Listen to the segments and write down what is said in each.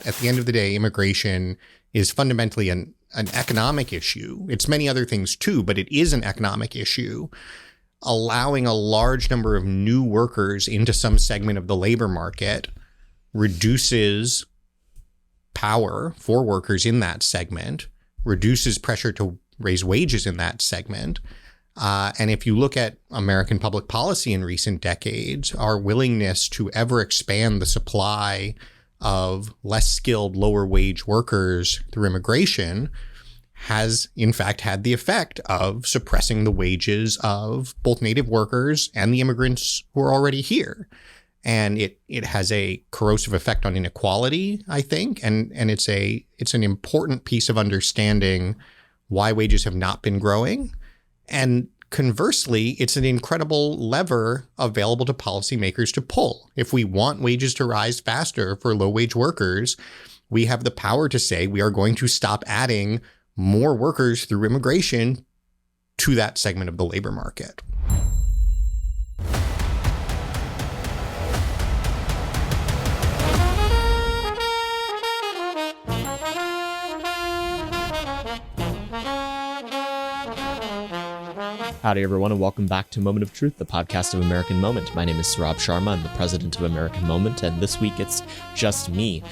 At the end of the day, immigration is fundamentally an economic issue. It's many other things too, but it is an economic issue. Allowing a large number of new workers into some segment of the labor market reduces power for workers in that segment, reduces pressure to raise wages in that segment. And if you look at American public policy in recent decades, our willingness to ever expand the supply of less skilled, lower wage workers through immigration has in fact had the effect of suppressing the wages of both native workers and the immigrants who are already here. And it has a corrosive effect on inequality, I think. And it's an important piece of understanding why wages have not been growing. And conversely, it's an incredible lever available to policymakers to pull. If we want wages to rise faster for low-wage workers, we have the power to say we are going to stop adding more workers through immigration to that segment of the labor market. Howdy, everyone, and welcome back to Moment of Truth, the podcast of American Moment. My name is Saurabh Sharma. I'm the president of American Moment, and this week it's just me.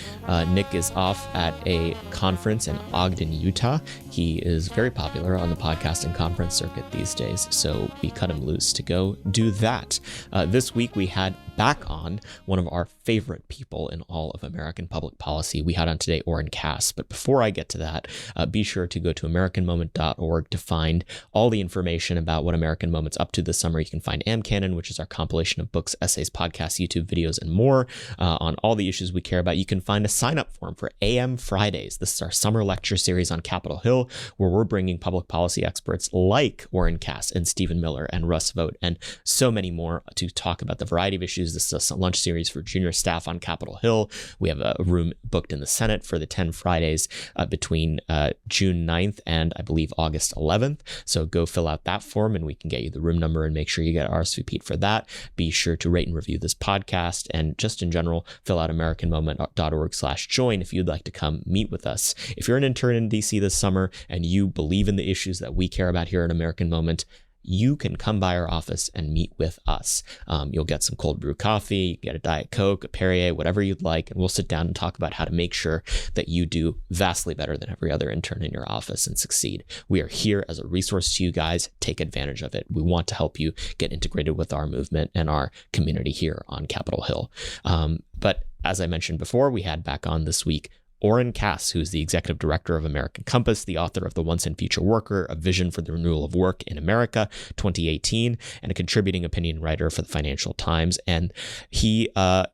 Nick is off at a conference in Ogden, Utah. He is very popular on the podcasting conference circuit these days, so we cut him loose to go do that. This week we had back on one of our favorite people in all of American public policy. We had on today Oren Cass, but before I get to that, be sure to go to AmericanMoment.org to find all the information about what American Moment's up to this summer. You can find AmCanon, which is our compilation of books, essays, podcasts, YouTube videos, and more on all the issues we care about. You can find a sign-up form for AM Fridays. This is our summer lecture series on Capitol Hill, where we're bringing public policy experts like Oren Cass and Stephen Miller and Russ Vought and so many more to talk about the variety of issues. This is a lunch series for junior staff on Capitol Hill. We have a room booked in the Senate for the 10 Fridays between June 9th and I believe August 11th. So go fill out that form and we can get you the room number and make sure you get RSVP'd for that. Be sure to rate and review this podcast, and just in general, fill out AmericanMoment.org/join if you'd like to come meet with us. If you're an intern in DC this summer and you believe in the issues that we care about here at American Moment, you can come by our office and meet with us. You'll get some cold brew coffee, get a Diet Coke, a Perrier, whatever you'd like, and we'll sit down and talk about how to make sure that you do vastly better than every other intern in your office and succeed. We are here as a resource to you guys. Take advantage of it. We want to help you get integrated with our movement and our community here on Capitol Hill. But as I mentioned before, we had back on this week Oren Cass, who's the executive director of American Compass, the author of The Once and Future Worker, A Vision for the Renewal of Work in America, 2018, and a contributing opinion writer for the Financial Times. And he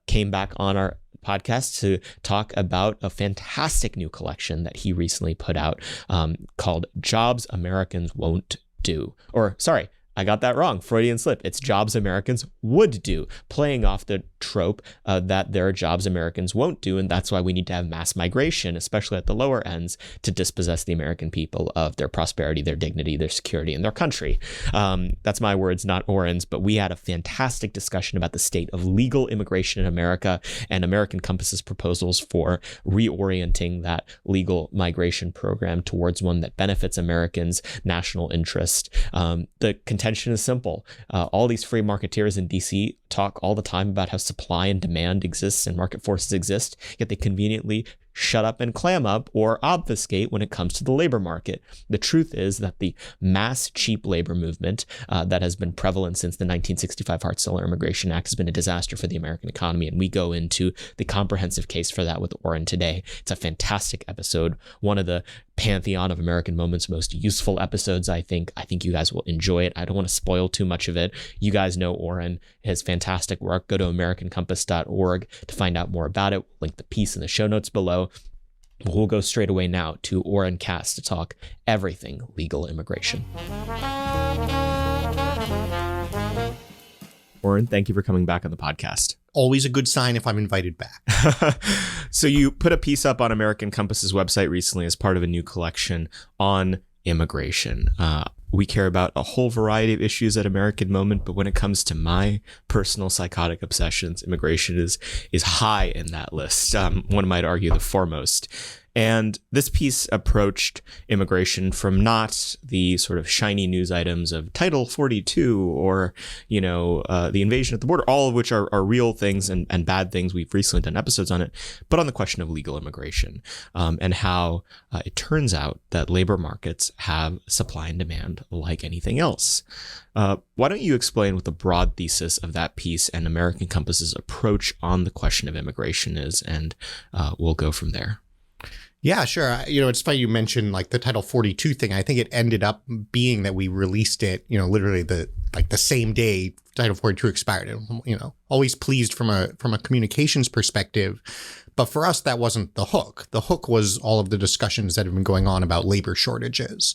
came back on our podcast to talk about a fantastic new collection that he recently put out called Jobs Americans Won't Do. Or, sorry, I got that wrong. Freudian slip. It's Jobs Americans Would Do, playing off the trope that there are jobs Americans won't do, and that's why we need to have mass migration, especially at the lower ends, to dispossess the American people of their prosperity, their dignity, their security, and their country. That's my words, not Oren's, but we had a fantastic discussion about the state of legal immigration in America and American Compass's proposals for reorienting that legal migration program towards one that benefits Americans' national interest. The contention is simple. All these free marketeers in DC talk all the time about how supply and demand exists and market forces exist, yet they conveniently shut up and clam up or obfuscate when it comes to the labor market. The truth is that the mass cheap labor movement that has been prevalent since the 1965 Hart-Celler Immigration Act has been a disaster for the American economy, and we go into the comprehensive case for that with Oren today. It's a fantastic episode, one of the pantheon of American Moment's most useful episodes, I think. I think you guys will enjoy it. I don't want to spoil too much of it. You guys know Oren, his fantastic work. Go to AmericanCompass.org to find out more about it. We'll link the piece in the show notes below. We'll go straight away now to Oren Cass to talk everything legal immigration. Oren, thank you for coming back on the podcast. Always a good sign if I'm invited back. So you put a piece up on American Compass's website recently as part of a new collection on immigration. we care about a whole variety of issues at American Moment, but when it comes to my personal psychotic obsessions, immigration is high in that list. One might argue the foremost. And this piece approached immigration from not the sort of shiny news items of Title 42 or, the invasion at the border, all of which are real things and bad things. We've recently done episodes on it, but on the question of legal immigration and how it turns out that labor markets have supply and demand like anything else. Why don't you explain what the broad thesis of that piece and American Compass's approach on the question of immigration is, and we'll go from there. Yeah, sure. It's funny you mentioned like the Title 42 thing. I think it ended up being that we released it, literally the same day Title 42 expired. And, always pleased from a communications perspective. But for us, that wasn't the hook. The hook was all of the discussions that have been going on about labor shortages.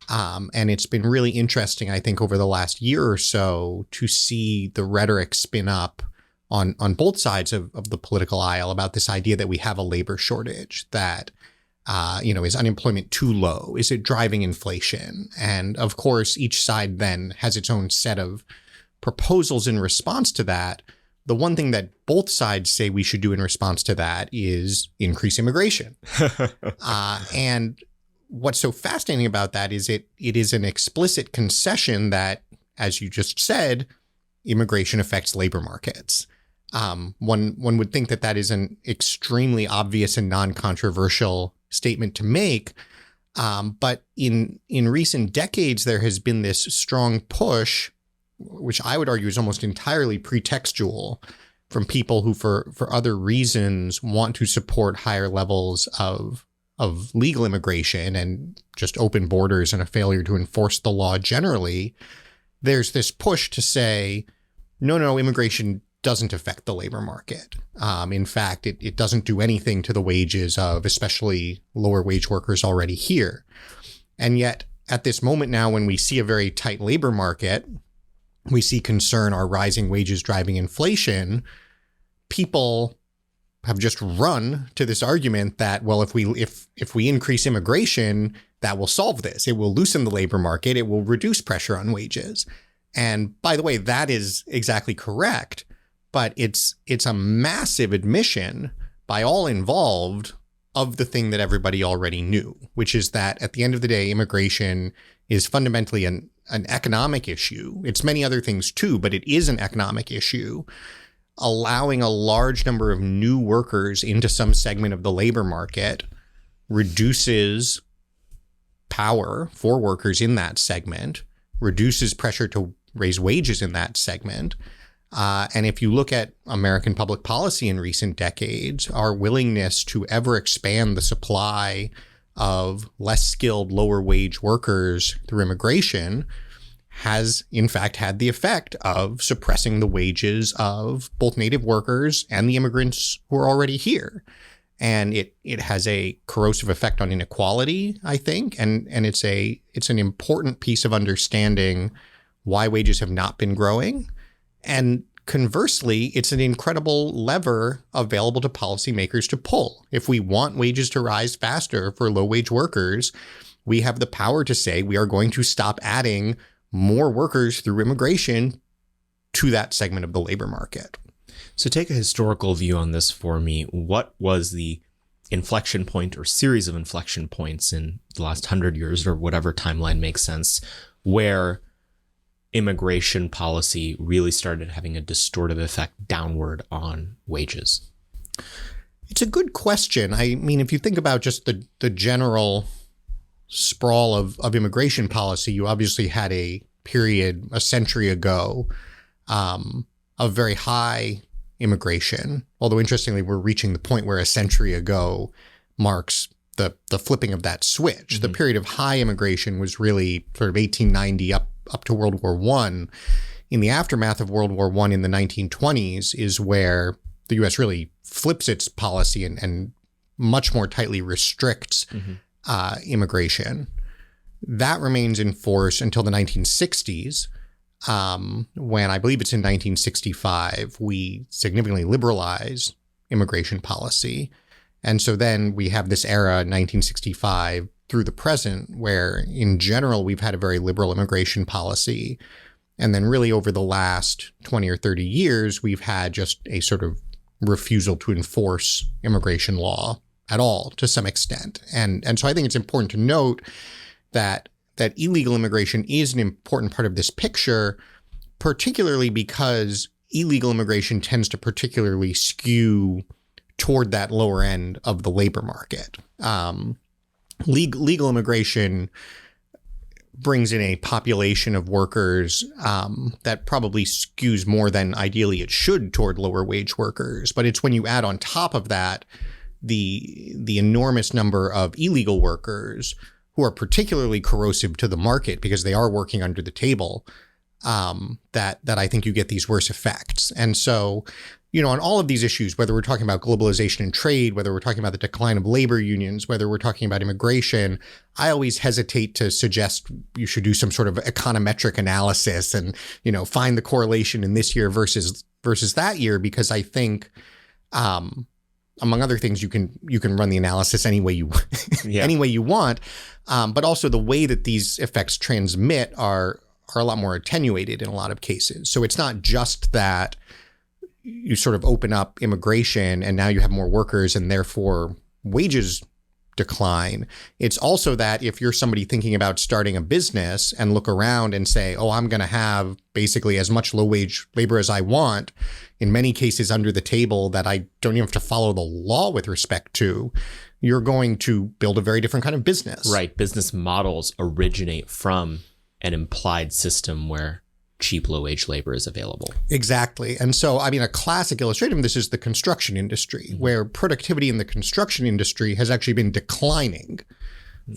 And it's been really interesting, I think, over the last year or so to see the rhetoric spin up on both sides of the political aisle about this idea that we have a labor shortage, that, is unemployment too low? Is it driving inflation? And of course, each side then has its own set of proposals in response to that. The one thing that both sides say we should do in response to that is increase immigration. And what's so fascinating about that is it is an explicit concession that, as you just said, immigration affects labor markets. One would think that is an extremely obvious and non-controversial statement to make. But in recent decades, there has been this strong push, which I would argue is almost entirely pretextual, from people who, for other reasons, want to support higher levels of legal immigration and just open borders and a failure to enforce the law generally. There's this push to say, no, immigration doesn't affect the labor market. In fact, it doesn't do anything to the wages of especially lower wage workers already here. And yet at this moment now, when we see a very tight labor market, we see concern are rising wages driving inflation. People have just run to this argument that, well, if we increase immigration, that will solve this. It will loosen the labor market. It will reduce pressure on wages. And by the way, that is exactly correct. But it's a massive admission by all involved of the thing that everybody already knew, which is that at the end of the day, immigration is fundamentally an economic issue. It's many other things too, but it is an economic issue. Allowing a large number of new workers into some segment of the labor market reduces power for workers in that segment, reduces pressure to raise wages in that segment. And if you look at American public policy in recent decades, our willingness to ever expand the supply of less skilled, lower wage workers through immigration has, in fact, had the effect of suppressing the wages of both native workers and the immigrants who are already here. And it has a corrosive effect on inequality, I think. And it's an important piece of understanding why wages have not been growing. And conversely, it's an incredible lever available to policymakers to pull. If we want wages to rise faster for low-wage workers, we have the power to say we are going to stop adding more workers through immigration to that segment of the labor market. So take a historical view on this for me. What was the inflection point or series of inflection points in the last 100 years or whatever timeline makes sense where immigration policy really started having a distortive effect downward on wages? It's a good question. I mean, if you think about just the general sprawl of immigration policy, you obviously had a period a century ago of very high immigration. Although interestingly, we're reaching the point where a century ago marks the flipping of that switch. Mm-hmm. The period of high immigration was really sort of 1890 up to World War I. In the aftermath of World War I in the 1920s is where the U.S. really flips its policy and much more tightly restricts immigration. That remains in force until the 1960s, when I believe it's in 1965, we significantly liberalize immigration policy. And so then we have this era, 1965 through the present, where in general we've had a very liberal immigration policy. And then really over the last 20 or 30 years, we've had just a sort of refusal to enforce immigration law at all to some extent. And so I think it's important to note that illegal immigration is an important part of this picture, particularly because illegal immigration tends to particularly skew toward that lower end of the labor market. Legal immigration brings in a population of workers that probably skews more than ideally it should toward lower wage workers. But it's when you add on top of that the enormous number of illegal workers who are particularly corrosive to the market because they are working under the table, that I think you get these worse effects. And so, on all of these issues, whether we're talking about globalization and trade, whether we're talking about the decline of labor unions, whether we're talking about immigration, I always hesitate to suggest you should do some sort of econometric analysis and, find the correlation in this year versus that year, because I think, among other things, you can run the analysis any way you any way you want, but also the way that these effects transmit are a lot more attenuated in a lot of cases. So it's not just that you sort of open up immigration and now you have more workers and therefore wages decline. It's also that if you're somebody thinking about starting a business and look around and say, oh, I'm going to have basically as much low wage labor as I want, in many cases under the table that I don't even have to follow the law with respect to, you're going to build a very different kind of business. Right. Business models originate from an implied system where cheap low-wage labor is available. Exactly. And so, a classic illustration of this is the construction industry, where productivity in the construction industry has actually been declining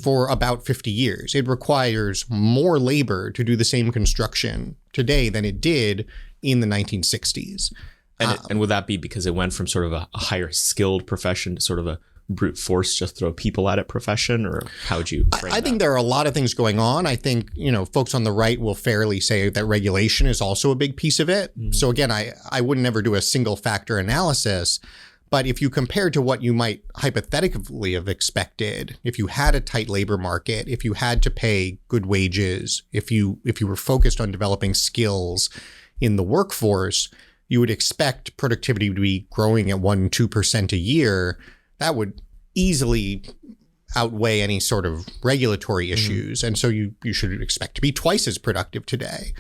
for about 50 years. It requires more labor to do the same construction today than it did in the 1960s. And would that be because it went from sort of a higher skilled profession to sort of a brute force, just throw people at it profession, or how would you frame I think there are a lot of things going on. I think, folks on the right will fairly say that regulation is also a big piece of it. Mm-hmm. So again, I wouldn't ever do a single factor analysis, but if you compare to what you might hypothetically have expected, if you had a tight labor market, if you had to pay good wages, if you were focused on developing skills in the workforce, you would expect productivity to be growing at 1-2% a year. That would easily outweigh any sort of regulatory issues. Mm-hmm. And so you should expect to be twice as productive today.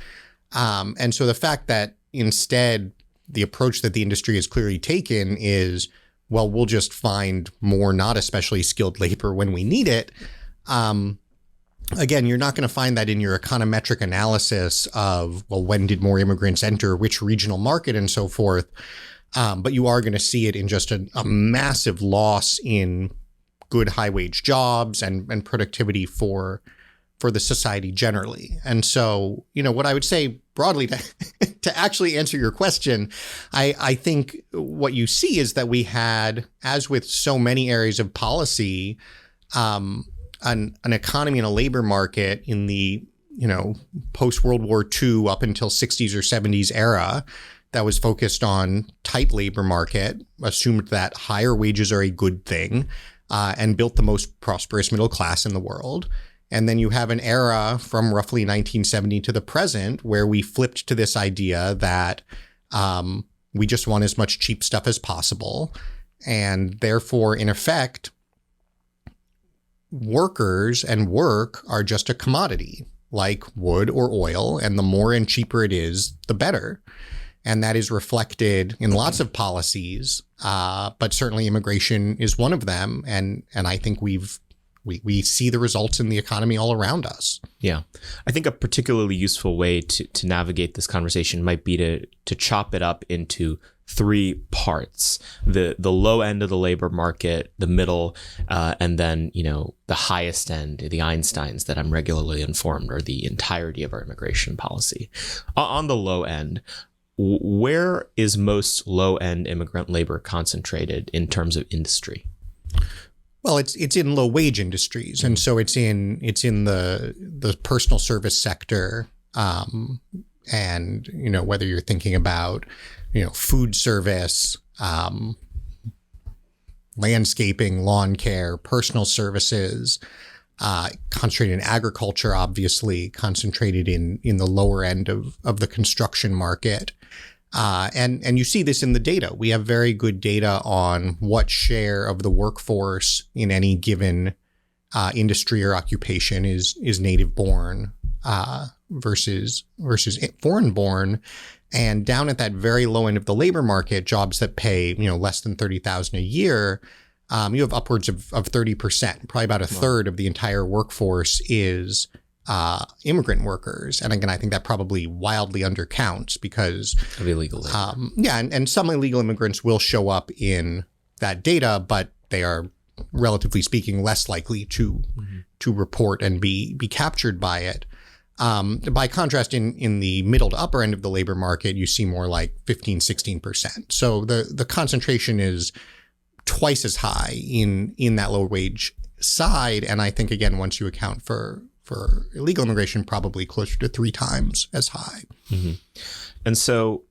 And so the fact that instead the approach that the industry has clearly taken is, well, we'll just find more not especially skilled labor when we need it. Again, you're not going to find that in your econometric analysis of, well, when did more immigrants enter which regional market and so forth. But you are going to see it in just a massive loss in good high wage jobs and productivity for the society generally. And so, what I would say broadly to actually answer your question, I think what you see is that we had, as with so many areas of policy, an economy and a labor market in the, post World War II up until 60s or 70s era that was focused on tight labor market, assumed that higher wages are a good thing, and built the most prosperous middle class in the world. And then you have an era from roughly 1970 to the present where we flipped to this idea that we just want as much cheap stuff as possible. And therefore, in effect, workers and work are just a commodity like wood or oil. And the more and cheaper it is, the better. And that is reflected in lots of policies, but certainly immigration is one of them. And I think we see the results in the economy all around us. Yeah. I think a particularly useful way to navigate this conversation might be to chop it up into three parts: the low end of the labor market, the middle, and then, the highest end, the Einsteins that I'm regularly informed, or the entirety of our immigration policy. On the low end, where is most low-end immigrant labor concentrated in terms of industry? Well, it's in low-wage industries, and so it's in the personal service sector, and whether you're thinking about food service, landscaping, lawn care, personal services, concentrated in agriculture, obviously, concentrated in the lower end of the construction market. And you see this in the data. We have very good data on what share of the workforce in any given industry or occupation is native born versus foreign born. And down at that very low end of the labor market, jobs that pay less than $30,000 a year, you have upwards of 30%. Probably about a third of the entire workforce is immigrant workers. And again, I think that probably wildly undercounts because of illegal labor. And some illegal immigrants will show up in that data, but they are, relatively speaking, less likely to report and be captured by it. By contrast, in the middle to upper end of the labor market, you see more like 15-16%. So the concentration is twice as high in that low wage side. And I think, again, once you account for illegal immigration, probably closer to 3 times as high. Mm-hmm. And so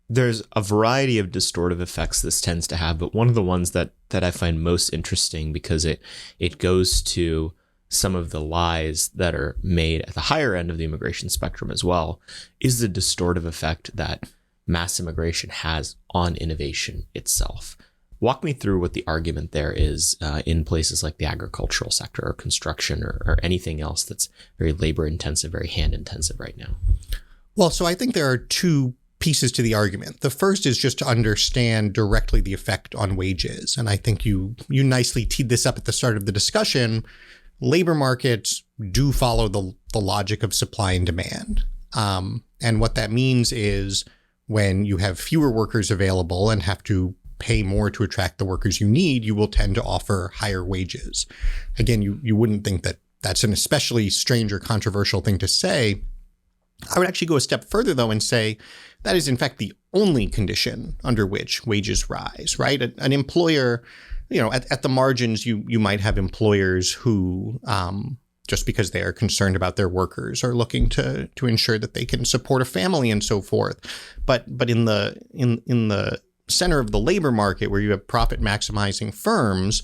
there's a variety of distortive effects this tends to have, but one of the ones that I find most interesting, because it goes to some of the lies that are made at the higher end of the immigration spectrum as well, is the distortive effect that mass immigration has on innovation itself. Walk me through what the argument there is in places like the agricultural sector or construction or anything else that's very labor intensive, very hand intensive right now. Well, so I think there are 2 pieces to the argument. The first is just to understand directly the effect on wages. And I think you nicely teed this up at the start of the discussion. Labor markets do follow the logic of supply and demand. And what that means is when you have fewer workers available and have to pay more to attract the workers you need, you will tend to offer higher wages. Again, you wouldn't think that that's an especially strange or controversial thing to say. I would actually go a step further, though, and say that is, in fact, the only condition under which wages rise, right? An employer, at the margins, you might have employers who, just because they are concerned about their workers, are looking to ensure that they can support a family and so forth. But in the center of the labor market, where you have profit maximizing firms,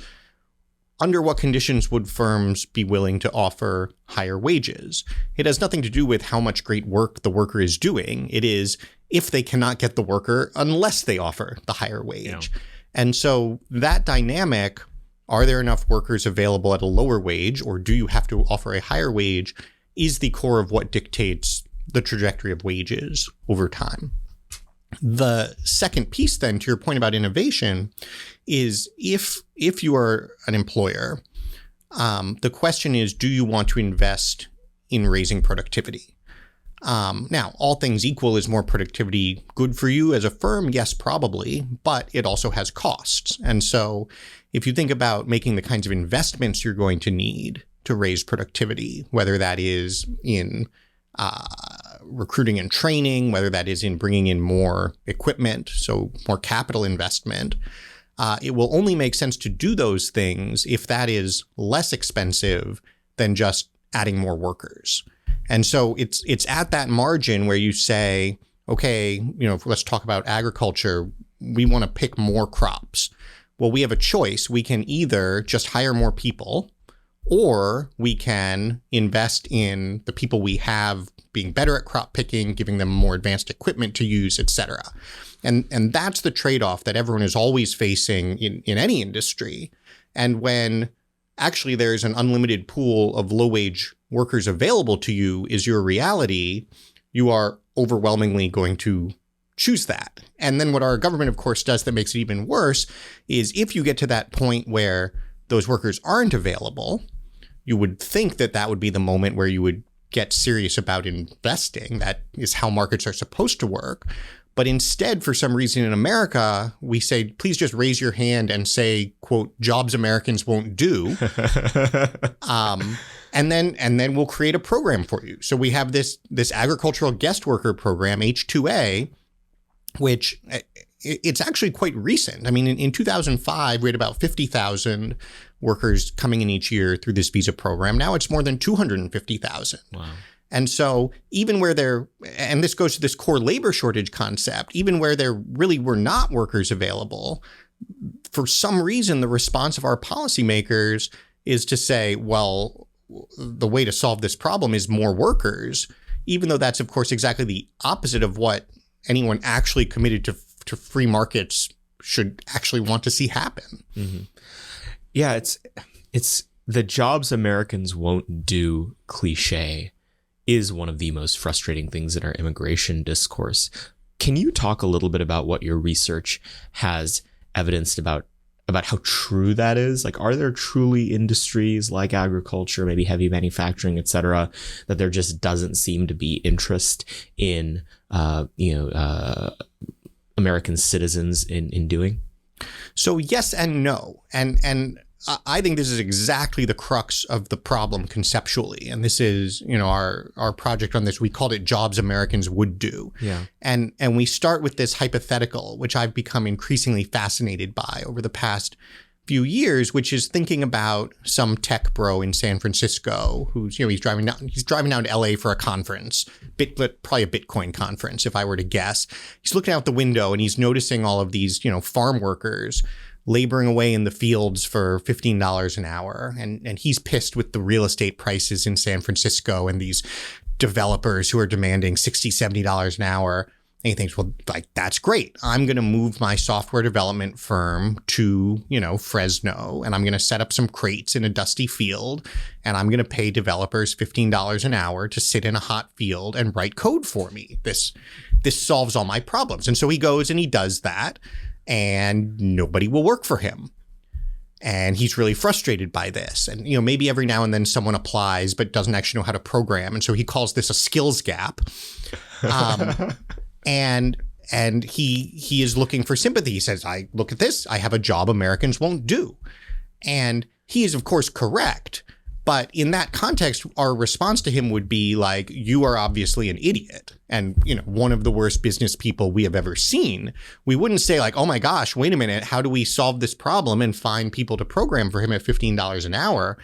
under what conditions would firms be willing to offer higher wages? It has nothing to do with how much great work the worker is doing. It is if they cannot get the worker unless they offer the higher wage. Yeah. And so that dynamic, are there enough workers available at a lower wage, or do you have to offer a higher wage, is the core of what dictates the trajectory of wages over time. The second piece, then, to your point about innovation, is if you are an employer, the question is, do you want to invest in raising productivity? Now, all things equal, is more productivity good for you as a firm? Yes, probably, but it also has costs. And so if you think about making the kinds of investments you're going to need to raise productivity, whether that is in recruiting and training, whether that is in bringing in more equipment, so more capital investment, it will only make sense to do those things if that is less expensive than just adding more workers. And so it's at that margin where you say, okay, let's talk about agriculture. We want to pick more crops. Well, we have a choice. We can either just hire more people, or we can invest in the people we have being better at crop picking, giving them more advanced equipment to use, et cetera. And that's the trade-off that everyone is always facing in any industry. And when actually there's an unlimited pool of low-wage workers available to you is your reality, you are overwhelmingly going to choose that. And then what our government, of course, does that makes it even worse is if you get to that point where those workers aren't available, you would think that would be the moment where you would get serious about investing. That is how markets are supposed to work. But instead, for some reason in America, we say, please just raise your hand and say, quote, jobs Americans won't do. And then we'll create a program for you. So we have this agricultural guest worker program, H-2A, which it's actually quite recent. I mean, in 2005, we had about 50,000 workers coming in each year through this visa program. Now it's more than 250,000. Wow. And so even where and this goes to this core labor shortage concept, even where there really were not workers available, for some reason, the response of our policymakers is to say, well, the way to solve this problem is more workers, even though that's, of course, exactly the opposite of what anyone actually committed to free markets should actually want to see happen. Mm-hmm. Yeah, it's the jobs Americans won't do cliche is one of the most frustrating things in our immigration discourse. Can you talk a little bit about what your research has evidenced about how true that is? Like, are there truly industries like agriculture, maybe heavy manufacturing, et cetera, that there just doesn't seem to be interest in, American citizens in doing? So yes and no. And I think this is exactly the crux of the problem conceptually. And this is, our project on this, we called it Jobs Americans Would Do. Yeah. And we start with this hypothetical, which I've become increasingly fascinated by over the past few years, which is thinking about some tech bro in San Francisco who's, he's driving down to LA for a conference, probably a Bitcoin conference, if I were to guess. He's looking out the window and he's noticing all of these, farm workers laboring away in the fields for $15 an hour. And he's pissed with the real estate prices in San Francisco and these developers who are demanding $60, $70 an hour. And he thinks, well, like, that's great. I'm going to move my software development firm to, Fresno, and I'm going to set up some crates in a dusty field, and I'm going to pay developers $15 an hour to sit in a hot field and write code for me. This solves all my problems. And so he goes and he does that, and nobody will work for him. And he's really frustrated by this. And, maybe every now and then someone applies but doesn't actually know how to program. And so he calls this a skills gap. And he is looking for sympathy. He says, I look at this, I have a job Americans won't do. And he is, of course, correct. But in that context, our response to him would be like, you are obviously an idiot and, one of the worst business people we have ever seen. We wouldn't say like, oh my gosh, wait a minute, how do we solve this problem and find people to program for him at $15 an hour?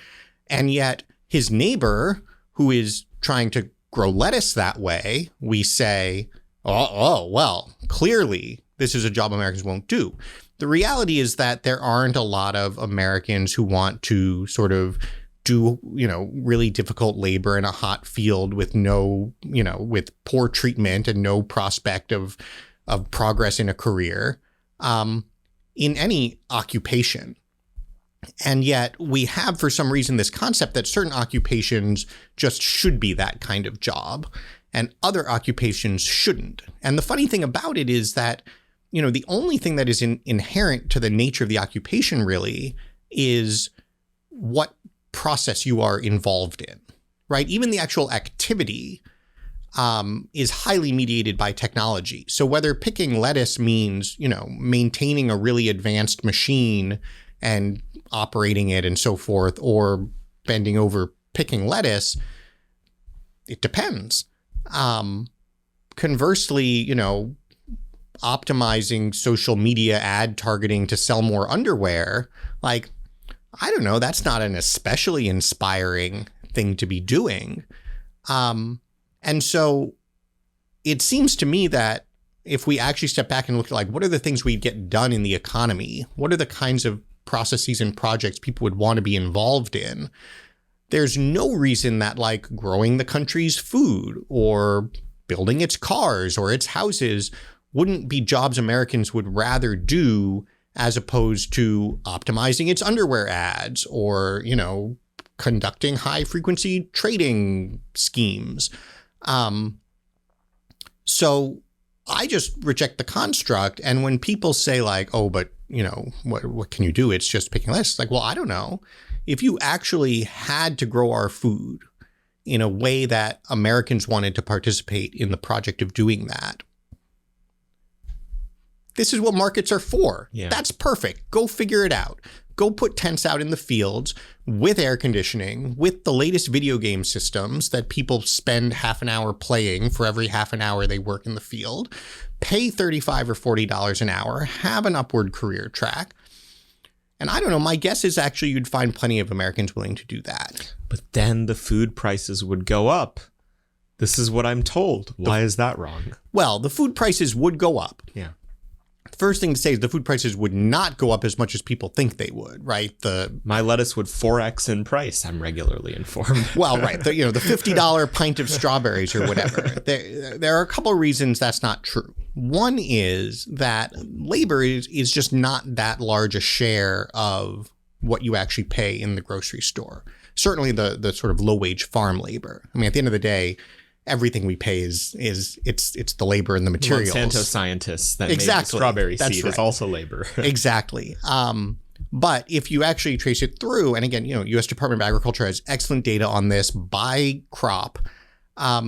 And yet his neighbor, who is trying to grow lettuce that way, we say, well, clearly this is a job Americans won't do. The reality is that there aren't a lot of Americans who want to sort of do, really difficult labor in a hot field with with poor treatment and no prospect of progress in a career, in any occupation. And yet we have, for some reason, this concept that certain occupations just should be that kind of job and other occupations shouldn't. And the funny thing about it is that, the only thing that is inherent to the nature of the occupation really is what process you are involved in, right? Even the actual activity is highly mediated by technology. So whether picking lettuce means, maintaining a really advanced machine and operating it and so forth, or bending over picking lettuce, it depends. Conversely, optimizing social media ad targeting to sell more underwear, like, I don't know, that's not an especially inspiring thing to be doing. And so it seems to me that if we actually step back and look at like, what are the things we get done in the economy? What are the kinds of processes and projects people would want to be involved in? There's no reason that like growing the country's food or building its cars or its houses wouldn't be jobs Americans would rather do as opposed to optimizing its underwear ads or, conducting high frequency trading schemes. So I just reject the construct. And when people say like, oh, but what can you do? It's just picking lists. Like, well, I don't know. If you actually had to grow our food in a way that Americans wanted to participate in the project of doing that, this is what markets are for. Yeah. That's perfect. Go figure it out. Go put tents out in the fields with air conditioning, with the latest video game systems that people spend half an hour playing for every half an hour they work in the field. Pay $35 or $40 an hour. Have an upward career track. And I don't know, my guess is actually you'd find plenty of Americans willing to do that. But then the food prices would go up. This is what I'm told. Why is that wrong? Well, the food prices would go up. Yeah. First thing to say is the food prices would not go up as much as people think they would, right? My lettuce would 4x in price, I'm regularly informed. Well, right. The $50 pint of strawberries or whatever. There are a couple of reasons that's not true. One is that labor is just not that large a share of what you actually pay in the grocery store. Certainly the sort of low-wage farm labor. I mean, at the end of the day, everything we pay is the labor and the materials. Monsanto scientists that made the strawberry seed is also labor. Exactly. But if you actually trace it through, and again, U.S. Department of Agriculture has excellent data on this by crop,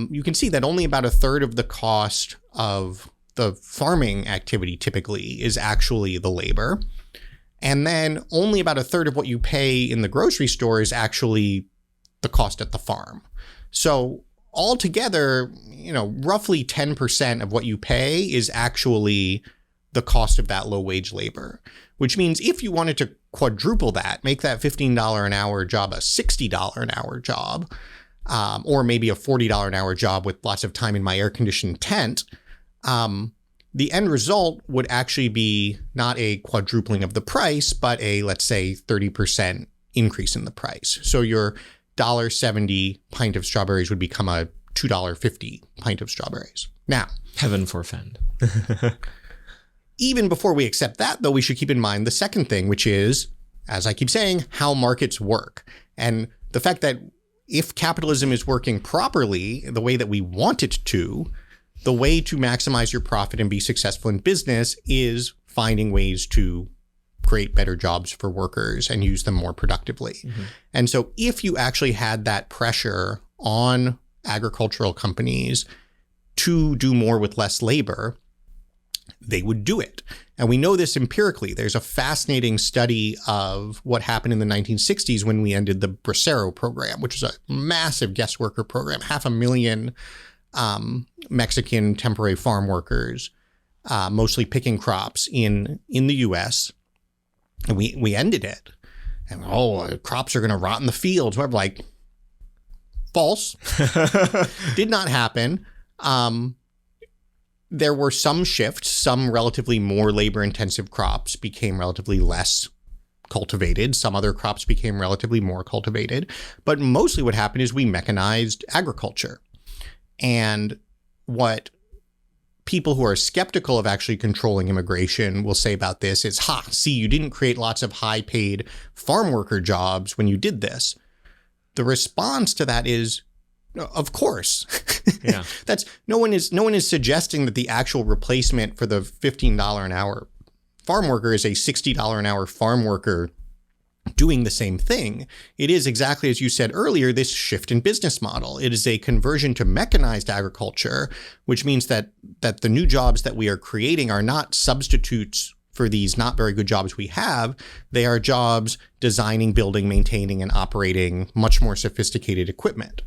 you can see that only about a third of the cost of the farming activity typically is actually the labor. And then only about a third of what you pay in the grocery store is actually the cost at the farm. So altogether, roughly 10% of what you pay is actually the cost of that low wage labor, which means if you wanted to quadruple that, make that $15 an hour job a $60 an hour job, or maybe a $40 an hour job with lots of time in my air conditioned tent, the end result would actually be not a quadrupling of the price, but a, let's say, 30% increase in the price. So your $1.70 pint of strawberries would become a $2.50 pint of strawberries. Now, heaven forfend. Even before we accept that, though, we should keep in mind the second thing, which is, as I keep saying, how markets work. And the fact that if capitalism is working properly, the way that we want it to, the way to maximize your profit and be successful in business is finding ways to create better jobs for workers and use them more productively. Mm-hmm. And so if you actually had that pressure on agricultural companies to do more with less labor, they would do it. And we know this empirically. There's a fascinating study of what happened in the 1960s when we ended the Bracero program, which is a massive guest worker program, 500,000 Mexican temporary farm workers, mostly picking crops in the U.S., and we ended it. And crops are going to rot in the fields. We're like, false. Did not happen. There were some shifts. Some relatively more labor-intensive crops became relatively less cultivated. Some other crops became relatively more cultivated. But mostly what happened is we mechanized agriculture. And what people who are skeptical of actually controlling immigration will say about this is, see, you didn't create lots of high-paid farm worker jobs when you did this. The response to that is, of course. Yeah. No one is suggesting that the actual replacement for the $15 an hour farm worker is a $60 an hour farm worker doing the same thing. It is exactly as you said earlier, this shift in business model. It is a conversion to mechanized agriculture, which means that the new jobs that we are creating are not substitutes for these not very good jobs we have. They are jobs designing, building, maintaining, and operating much more sophisticated equipment.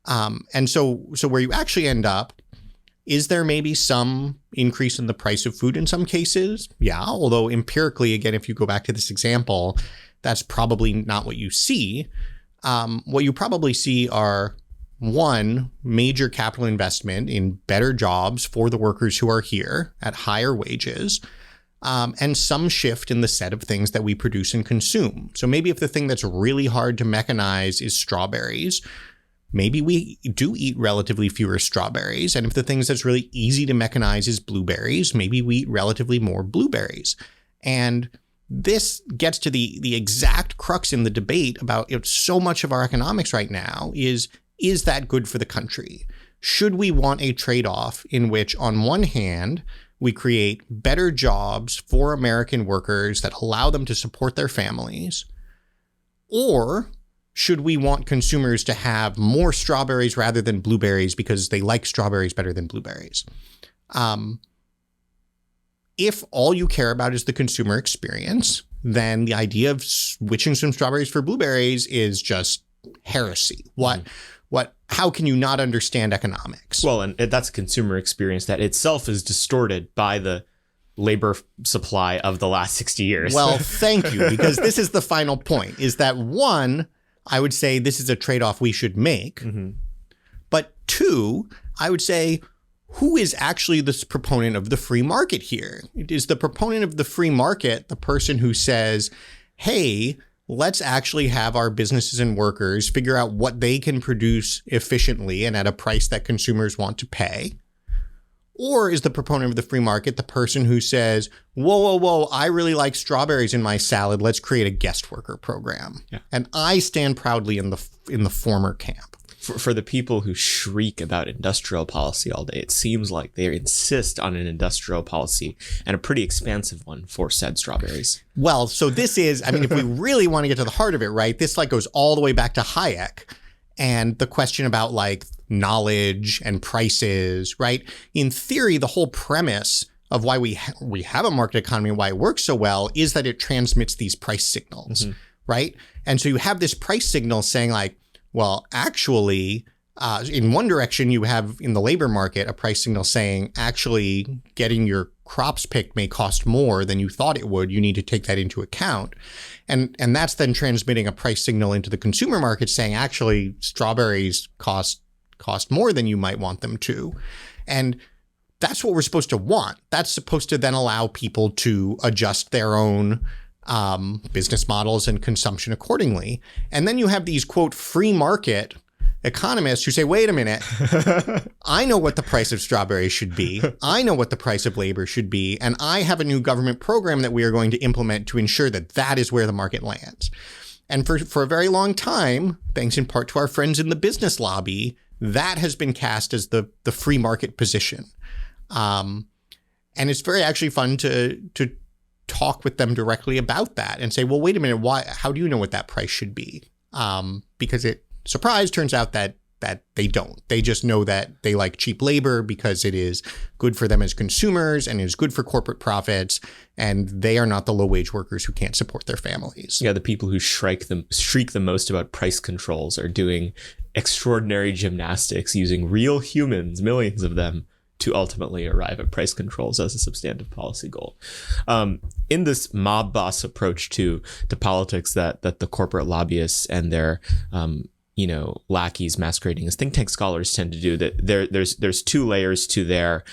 And so where you actually end up, is there maybe some increase in the price of food in some cases? Yeah, although empirically, again, if you go back to this example, that's probably not what you see. What you probably see are, one, major capital investment in better jobs for the workers who are here at higher wages, and some shift in the set of things that we produce and consume. So maybe if the thing that's really hard to mechanize is strawberries, maybe we do eat relatively fewer strawberries. And if the things that's really easy to mechanize is blueberries, maybe we eat relatively more blueberries. And this gets to the exact crux in the debate about so much of our economics right now is that good for the country? Should we want a trade-off in which, on one hand, we create better jobs for American workers that allow them to support their families? Or should we want consumers to have more strawberries rather than blueberries because they like strawberries better than blueberries? If all you care about is the consumer experience, then the idea of switching some strawberries for blueberries is just heresy. How can you not understand economics? Well, and that's a consumer experience that itself is distorted by the labor supply of the last 60 years. Well, thank you, because this is the final point, is that one, I would say this is a trade-off we should make. Mm-hmm. But two, I would say, who is actually this proponent of the free market here? Is the proponent of the free market the person who says, hey, let's actually have our businesses and workers figure out what they can produce efficiently and at a price that consumers want to pay? Or is the proponent of the free market the person who says, whoa, I really like strawberries in my salad. Let's create a guest worker program. Yeah. And I stand proudly in the former camp. For the people who shriek about industrial policy all day, it seems like they insist on an industrial policy and a pretty expansive one for said strawberries. Well, so this is, I mean, if we really want to get to the heart of it, right, this like goes all the way back to Hayek and the question about like knowledge and prices, right? In theory, the whole premise of why we have a market economy and why it works so well is that it transmits these price signals, right? And so you have this price signal saying like, well, actually, in one direction, you have in the labor market a price signal saying actually getting your crops picked may cost more than you thought it would. You need to take that into account. And that's then transmitting a price signal into the consumer market saying actually strawberries cost more than you might want them to. And that's what we're supposed to want. That's supposed to then allow people to adjust their own business models and consumption accordingly. And then you have these, quote, free market economists who say, wait a minute, I know what the price of strawberries should be. I know what the price of labor should be. And I have a new government program that we are going to implement to ensure that that is where the market lands. And for a very long time, thanks in part to our friends in the business lobby, that has been cast as the free market position. And it's very actually fun to talk with them directly about that and say, well, wait a minute, how do you know what that price should be? Because surprise, turns out that they don't. They just know that they like cheap labor because it is good for them as consumers and is good for corporate profits. And they are not the low wage workers who can't support their families. Yeah, the people who shriek the most about price controls are doing extraordinary gymnastics using real humans, millions of them, to ultimately arrive at price controls as a substantive policy goal. In this mob boss approach to politics that the corporate lobbyists and their lackeys masquerading as think tank scholars tend to do, that there's two layers to their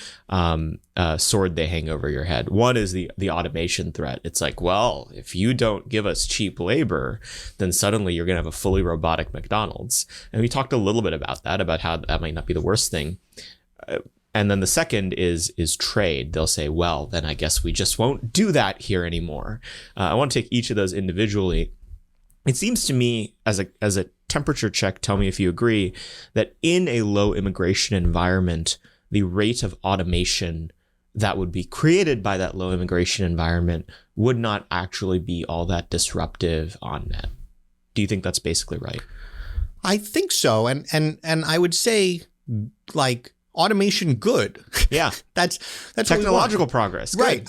sword they hang over your head. One is the automation threat. It's like, well, if you don't give us cheap labor, then suddenly you're going to have a fully robotic McDonald's. And we talked a little bit about that, about how that might not be the worst thing. And then the second is trade. They'll say, well, then I guess we just won't do that here anymore. I want to take each of those individually. It seems to me as a temperature check, tell me if you agree, that in a low immigration environment, the rate of automation that would be created by that low immigration environment would not actually be all that disruptive on net. Do you think that's basically right? I think so. And I would say like, automation good. Yeah. that's technological progress. Right.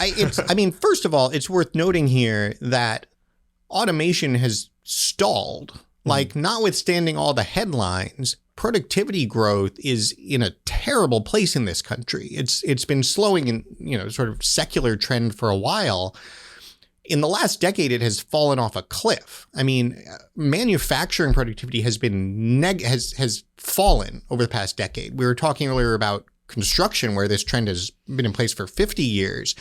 First of all, it's worth noting here that automation has stalled. Like, notwithstanding all the headlines, productivity growth is in a terrible place in this country. It's been slowing in, sort of secular trend for a while. In the last decade, it has fallen off a cliff. I mean, manufacturing productivity has been has fallen over the past decade. We were talking earlier about construction, where this trend has been in place for 50 years.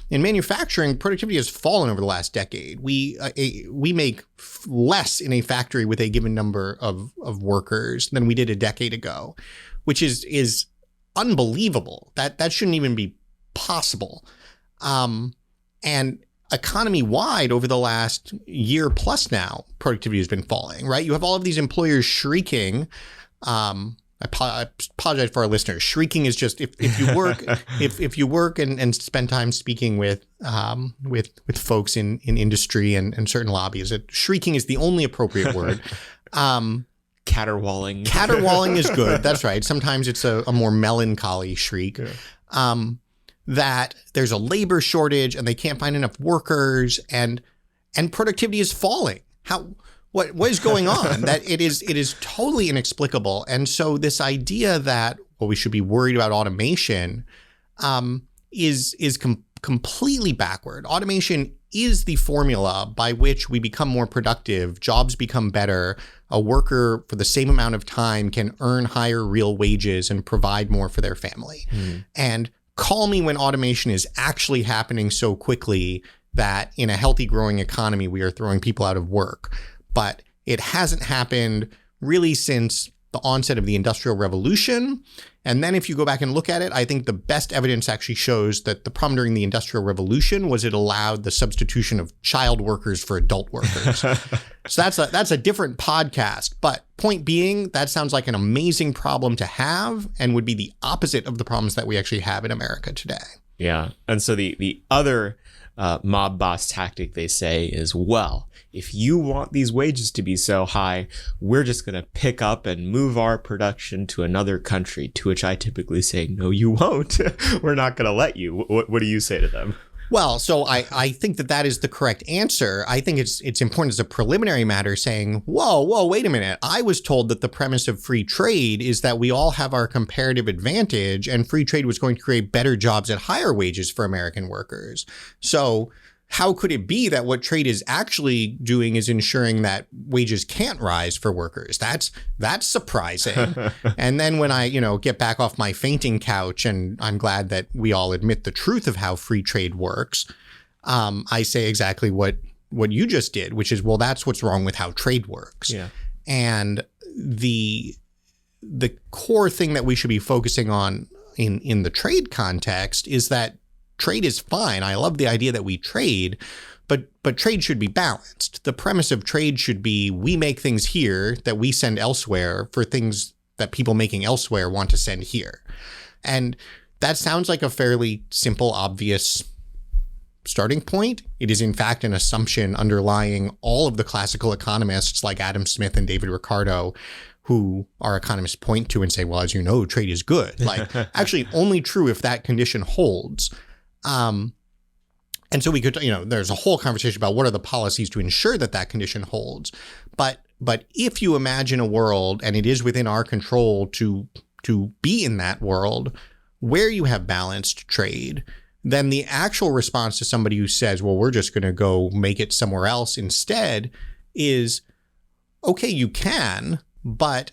In manufacturing, productivity has fallen over the last decade. We make less in a factory with a given number of workers than we did a decade ago, which is unbelievable. That shouldn't even be possible. And economy-wide, over the last year plus now, productivity has been falling, right? You have all of these employers shrieking. I apologize for our listeners. Shrieking is just if you work if you work and spend time speaking with folks in industry and certain lobbies. Shrieking is the only appropriate word. Caterwauling. Caterwauling is good. That's right. Sometimes it's a more melancholy shriek. Yeah. That there's a labor shortage and they can't find enough workers and productivity is falling. What is going on? That it is totally inexplicable. And so this idea that we should be worried about automation is completely backward. Automation is the formula by which we become more productive, jobs become better, a worker for the same amount of time can earn higher real wages and provide more for their family. And call me when automation is actually happening so quickly that in a healthy growing economy, we are throwing people out of work. But it hasn't happened really since the onset of the Industrial Revolution. And then if you go back and look at it, I think the best evidence actually shows that the problem during the Industrial Revolution was it allowed the substitution of child workers for adult workers. So that's a different podcast. But point being, that sounds like an amazing problem to have and would be the opposite of the problems that we actually have in America today. Yeah. And so the other mob boss tactic they say is, well, if you want these wages to be so high, we're just going to pick up and move our production to another country, to which I typically say, no, you won't. We're not going to let you. What do you say to them? Well, so I think that is the correct answer. I think it's important as a preliminary matter saying, whoa, wait a minute. I was told that the premise of free trade is that we all have our comparative advantage and free trade was going to create better jobs at higher wages for American workers. So how could it be that what trade is actually doing is ensuring that wages can't rise for workers? That's surprising. And then when I, get back off my fainting couch, and I'm glad that we all admit the truth of how free trade works, I say exactly what you just did, which is, well, that's what's wrong with how trade works. Yeah. And the core thing that we should be focusing on in the trade context is that trade is fine. I love the idea that we trade, but trade should be balanced. The premise of trade should be we make things here that we send elsewhere for things that people making elsewhere want to send here. And that sounds like a fairly simple, obvious starting point. It is in fact an assumption underlying all of the classical economists like Adam Smith and David Ricardo, who our economists point to and say, well, as you know, trade is good. Like actually only true if that condition holds. And so we could, there's a whole conversation about what are the policies to ensure that condition holds. But if you imagine a world, and it is within our control to be in that world where you have balanced trade, then the actual response to somebody who says, well, we're just going to go make it somewhere else instead is, okay, you can, but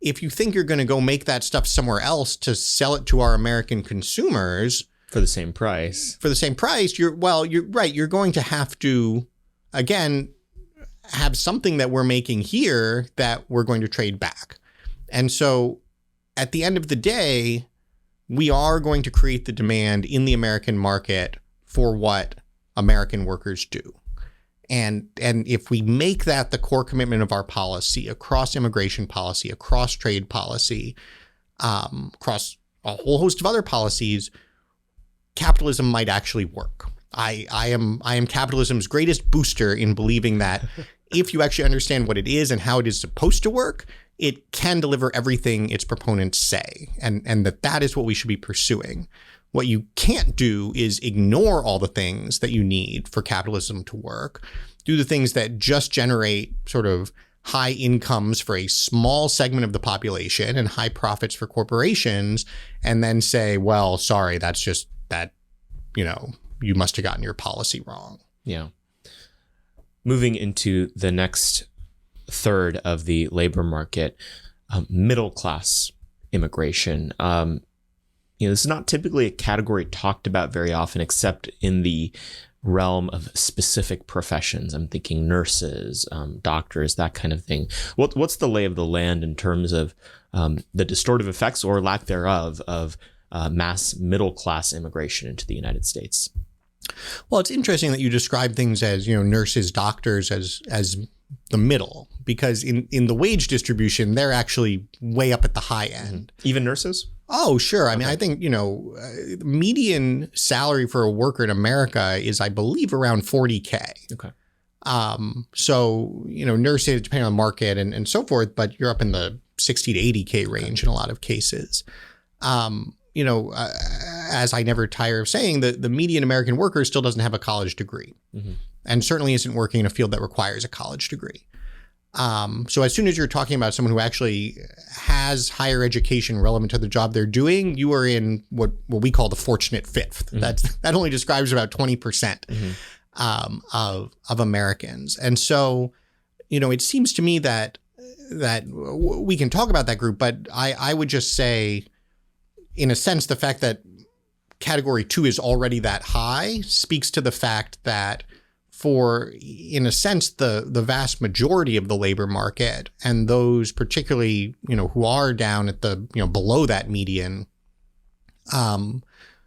if you think you're going to go make that stuff somewhere else to sell it to our American consumers for the same price, you're right. You're going to have to, again, have something that we're making here that we're going to trade back. And so at the end of the day, we are going to create the demand in the American market for what American workers do. And if we make that the core commitment of our policy across immigration policy, across trade policy, across a whole host of other policies, capitalism might actually work. I am capitalism's greatest booster in believing that if you actually understand what it is and how it is supposed to work, it can deliver everything its proponents say, and that is what we should be pursuing. What you can't do is ignore all the things that you need for capitalism to work, do the things that just generate sort of high incomes for a small segment of the population and high profits for corporations, and then say, well, sorry, that's just that, you must have gotten your policy wrong. Yeah. Moving into the next third of the labor market, middle class immigration. This is not typically a category talked about very often, except in the realm of specific professions. I'm thinking nurses, doctors, that kind of thing. What's the lay of the land in terms of the distortive effects or lack thereof of mass middle class immigration into the United States? Well, it's interesting that you describe things as, nurses, doctors as the middle, because in the wage distribution, they're actually way up at the high end. Even nurses? Oh, sure. I mean, I think, median salary for a worker in America is, I believe, around $40K. Okay. So, nurses, depending on the market and so forth, but you're up in the 60 to 80K range in a lot of cases. As I never tire of saying, the median American worker still doesn't have a college degree, and certainly isn't working in a field that requires a college degree. So as soon as you're talking about someone who actually has higher education relevant to the job they're doing, you are in what we call the fortunate fifth. That only describes about 20% of Americans. And so, it seems to me that we can talk about that group, but I would just say, in a sense, the fact that category 2 is already that high speaks to the fact that for, in a sense, the vast majority of the labor market, and those particularly, who are down at the, below that median,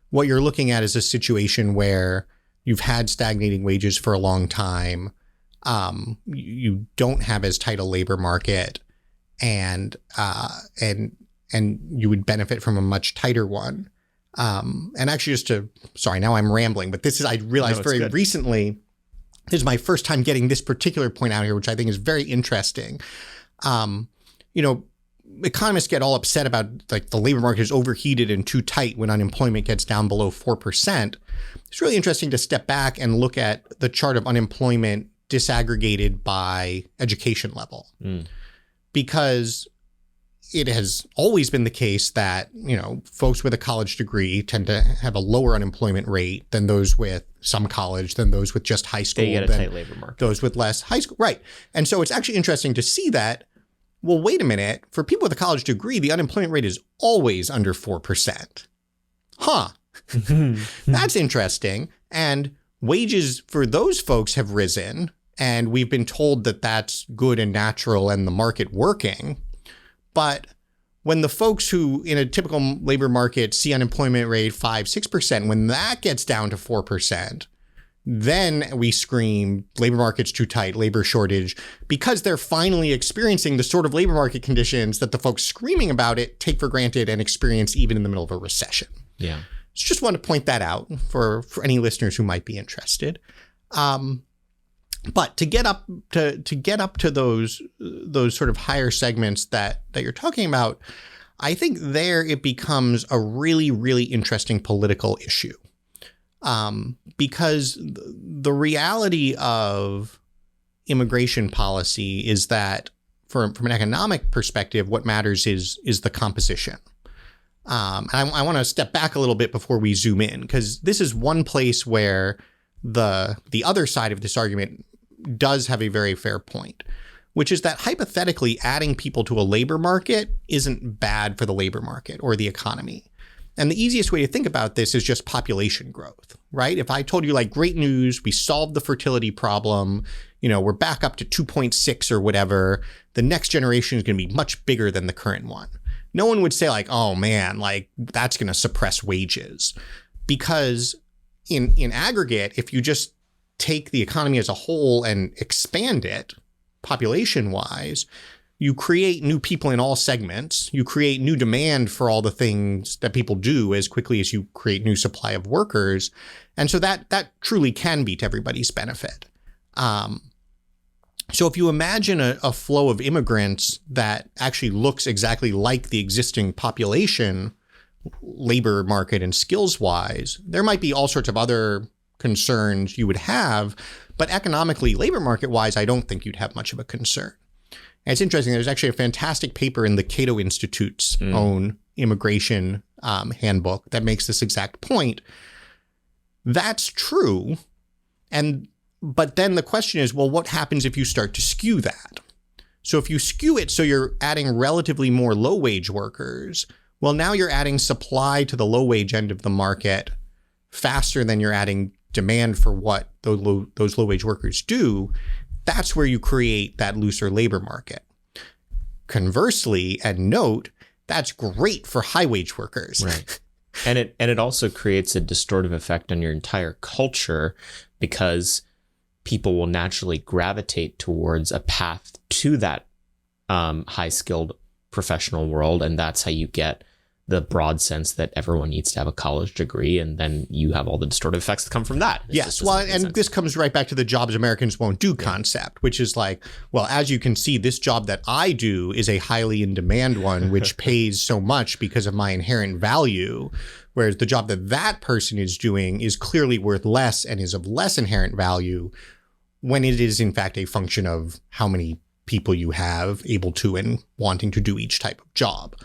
what you're looking at is a situation where you've had stagnating wages for a long time. You don't have as tight a labor market, and you would benefit from a much tighter one. And actually, sorry, now I'm rambling, but I realized very recently, this is my first time getting this particular point out here, which I think is very interesting. Economists get all upset about like the labor market is overheated and too tight when unemployment gets down below 4%. It's really interesting to step back and look at the chart of unemployment disaggregated by education level, because it has always been the case that, folks with a college degree tend to have a lower unemployment rate than those with some college, than those with just high school. They get a tight labor market. Those with less high school. Right. And so it's actually interesting to see that, well, wait a minute, for people with a college degree, the unemployment rate is always under 4%. Huh. That's interesting. And wages for those folks have risen, and we've been told that that's good and natural and the market working. But when the folks who in a typical labor market see unemployment rate 5-6%, when that gets down to 4%, then we scream labor market's too tight, labor shortage, because they're finally experiencing the sort of labor market conditions that the folks screaming about it take for granted and experience even in the middle of a recession. Yeah. So just want to point that out for any listeners who might be interested. But to get up to those sort of higher segments that you're talking about, I think there it becomes a really, really interesting political issue. Because the reality of immigration policy is that from an economic perspective, what matters is the composition. And I want to step back a little bit before we zoom in, because this is one place where the other side of this argument does have a very fair point, which is that hypothetically adding people to a labor market isn't bad for the labor market or the economy. And the easiest way to think about this is just population growth, right? If I told you, like, great news, we solved the fertility problem, we're back up to 2.6 or whatever, the next generation is going to be much bigger than the current one. No one would say like, oh man, like that's going to suppress wages, because in aggregate, if you just take the economy as a whole and expand it population wise, you create new people in all segments. You create new demand for all the things that people do as quickly as you create new supply of workers. And so that truly can be to everybody's benefit. So if you imagine a flow of immigrants that actually looks exactly like the existing population, labor market and skills wise, there might be all sorts of other concerns you would have, but economically, labor market wise, I don't think you'd have much of a concern. And it's interesting. There's actually a fantastic paper in the Cato Institute's own immigration handbook that makes this exact point. That's true. But then the question is, well, what happens if you start to skew that? So if you skew it so you're adding relatively more low wage workers, well, now you're adding supply to the low wage end of the market faster than you're adding demand for what those low wage workers do. That's where you create that looser labor market. Conversely, and note, that's great for high wage workers. Right. And it also creates a distortive effect on your entire culture, because people will naturally gravitate towards a path to that high skilled professional world. And that's how you get the broad sense that everyone needs to have a college degree, and then you have all the distortive effects that come from that. Yes, well, and this comes right back to the jobs Americans won't do concept, which is like, well, as you can see, this job that I do is a highly in demand one, which pays so much because of my inherent value, whereas the job that person is doing is clearly worth less and is of less inherent value, when it is in fact a function of how many people you have able to and wanting to do each type of job.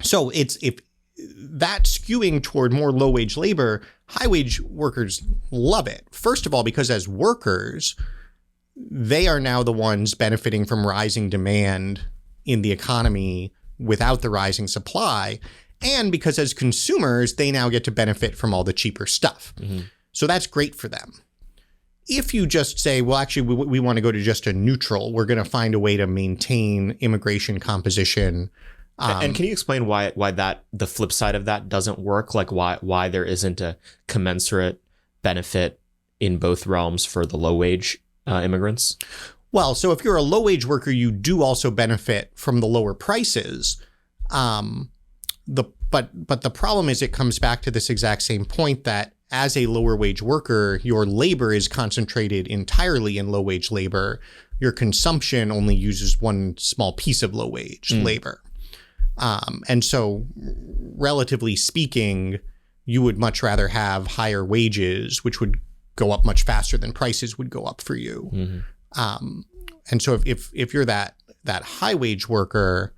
So if that skewing toward more low wage labor, high wage workers love it. First of all, because as workers, they are now the ones benefiting from rising demand in the economy without the rising supply. And because as consumers, they now get to benefit from all the cheaper stuff. So that's great for them. If you just say, well, actually, we want to go to just a neutral, we're going to find a way to maintain immigration composition. And can you explain why that the flip side of that doesn't work? Like why there isn't a commensurate benefit in both realms for the low wage immigrants? Well, so if you're a low wage worker, you do also benefit from the lower prices. But the problem is it comes back to this exact same point that as a lower wage worker, your labor is concentrated entirely in low wage labor. Your consumption only uses one small piece of low wage labor. And so relatively speaking, you would much rather have higher wages, which would go up much faster than prices would go up for you. And so if you're that high wage worker,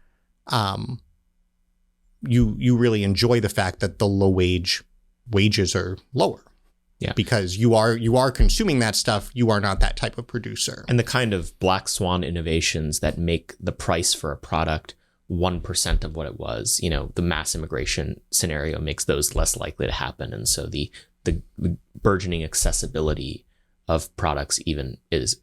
you really enjoy the fact that the low wages are lower. Yeah. Because you are consuming that stuff. You are not that type of producer. And the kind of black swan innovations that make the price for a product 1% of what it was, the mass immigration scenario makes those less likely to happen. And so the burgeoning accessibility of products even is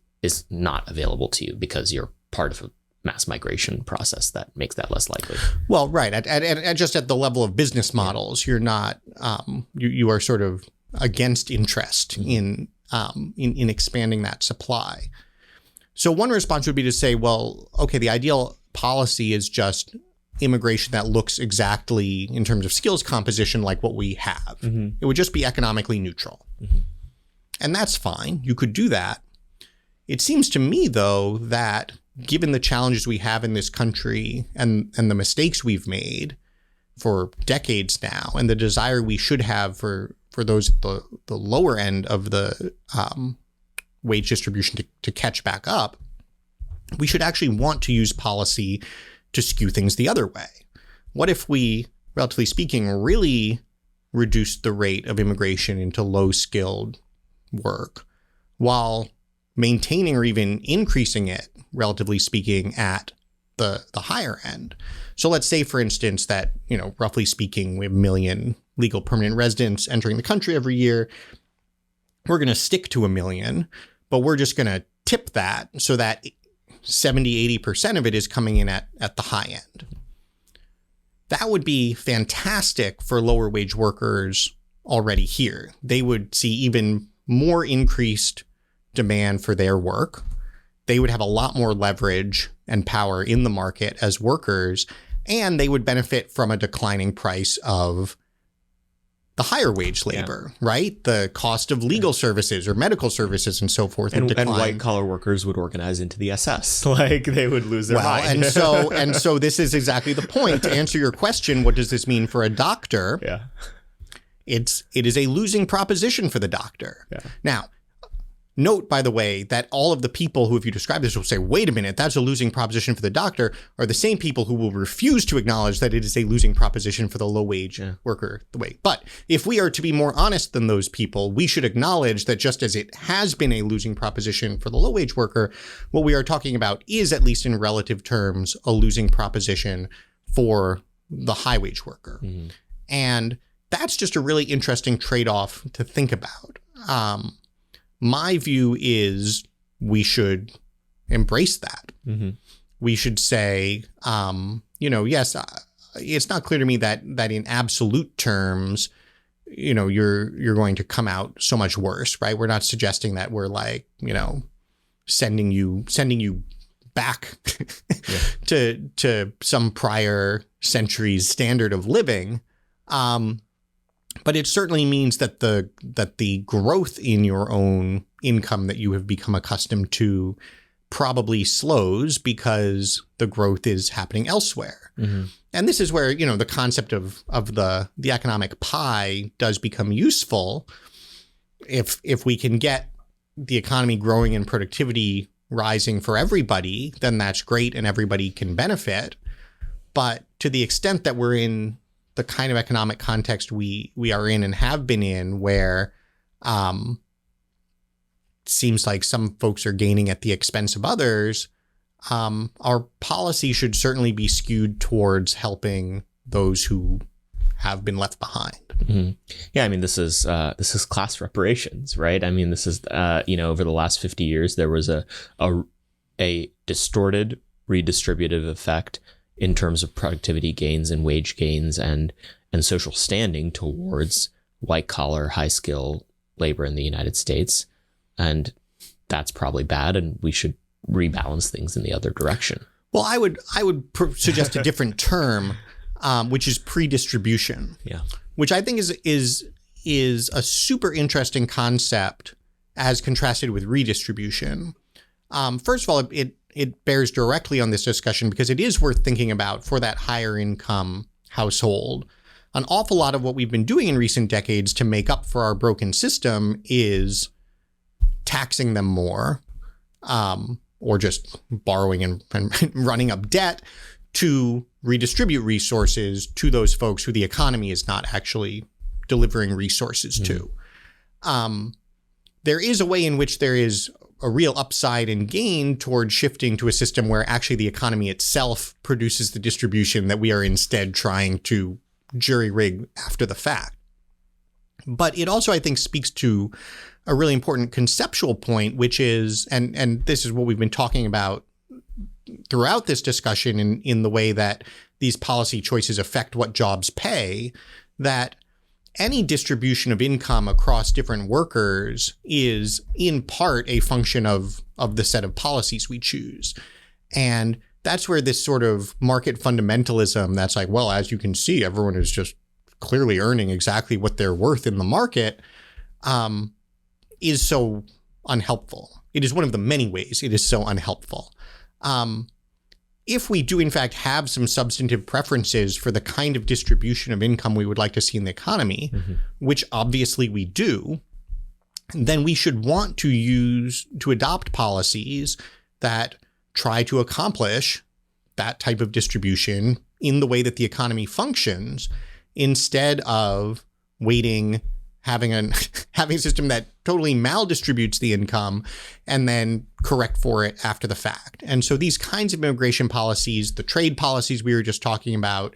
not available to you because you're part of a mass migration process that makes that less likely. Well, right. At just at the level of business models, you're not, you are sort of against interest in expanding that supply. So one response would be to say, well, okay, the ideal policy is just immigration that looks exactly in terms of skills composition like what we have. It would just be economically neutral. And that's fine. You could do that. It seems to me, though, that given the challenges we have in this country and the mistakes we've made for decades now, and the desire we should have for those at the lower end of the wage distribution to catch back up, we should actually want to use policy to skew things the other way. What if we, relatively speaking, really reduced the rate of immigration into low-skilled work while maintaining or even increasing it, relatively speaking, at the higher end? So let's say, for instance, that, roughly speaking, we have 1 million legal permanent residents entering the country every year. We're going to stick to 1 million, but we're just going to tip that so that 70-80% of it is coming in at the high end. That would be fantastic for lower wage workers already here. They would see even more increased demand for their work. They would have a lot more leverage and power in the market as workers, and they would benefit from a declining price of the higher wage labor, right? The cost of legal services or medical services and so forth. And white collar workers would organize into the SS. Like they would lose their mind. and so this is exactly the point. To answer your question, what does this mean for a doctor? It is a losing proposition for the doctor. Now, note, by the way, that all of the people who, if you describe this, will say, wait a minute, that's a losing proposition for the doctor, are the same people who will refuse to acknowledge that it is a losing proposition for the low-wage worker. But if we are to be more honest than those people, we should acknowledge that just as it has been a losing proposition for the low-wage worker, what we are talking about is, at least in relative terms, a losing proposition for the high-wage worker. And that's just a really interesting trade-off to think about. My view is we should embrace that. We should say, yes, it's not clear to me that in absolute terms, you're going to come out so much worse, right? We're not suggesting that we're like, sending you back to some prior century's standard of living. But it certainly means that the growth in your own income that you have become accustomed to probably slows because the growth is happening elsewhere. And this is where, the concept of the economic pie does become useful. If we can get the economy growing and productivity rising for everybody, then that's great and everybody can benefit. But to the extent that we're in the kind of economic context we are in and have been in, where seems like some folks are gaining at the expense of others, our policy should certainly be skewed towards helping those who have been left behind. Mm-hmm. Yeah, I mean, this is class reparations, right? I mean, this is over the last 50 years, there was a distorted redistributive effect in terms of productivity gains and wage gains and social standing towards white collar, high skill labor in the United States, and that's probably bad, and we should rebalance things in the other direction. Well, I would suggest a different term, which is pre-distribution. Yeah, which I think is a super interesting concept as contrasted with redistribution. First of all, it bears directly on this discussion because it is worth thinking about for that higher income household. An awful lot of what we've been doing in recent decades to make up for our broken system is taxing them more, or just borrowing and running up debt to redistribute resources to those folks who the economy is not actually delivering resources to. There is a way in which there is a real upside and gain towards shifting to a system where actually the economy itself produces the distribution that we are instead trying to jury-rig after the fact. But it also, I think, speaks to a really important conceptual point, which is, and this is what we've been talking about throughout this discussion in the way that these policy choices affect what jobs pay, that any distribution of income across different workers is in part a function of the set of policies we choose. And that's where this sort of market fundamentalism that's like, well, as you can see, everyone is just clearly earning exactly what they're worth in the market, is so unhelpful. It is one of the many ways it is so unhelpful. If we do, in fact, have some substantive preferences for the kind of distribution of income we would like to see in the economy, which obviously we do, then we should want to adopt policies that try to accomplish that type of distribution in the way that the economy functions, instead of having a system that totally maldistributes the income and then correct for it after the fact. And so these kinds of immigration policies, the trade policies we were just talking about,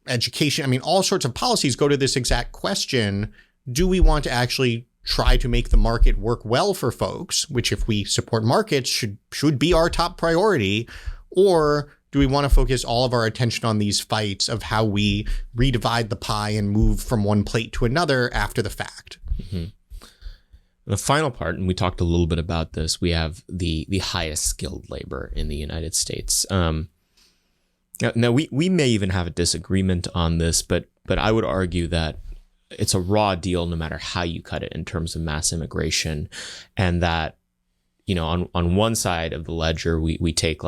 education, I mean, all sorts of policies go to this exact question. Do we want to actually try to make the market work well for folks, which if we support markets should be our top priority, or do we want to focus all of our attention on these fights of how we redivide the pie and move from one plate to another after the fact? The final part, and we talked a little bit about this, we have the highest skilled labor in the United States. Now we may even have a disagreement on this, but I would argue that it's a raw deal no matter how you cut it in terms of mass immigration, and that, on one side of the ledger, we take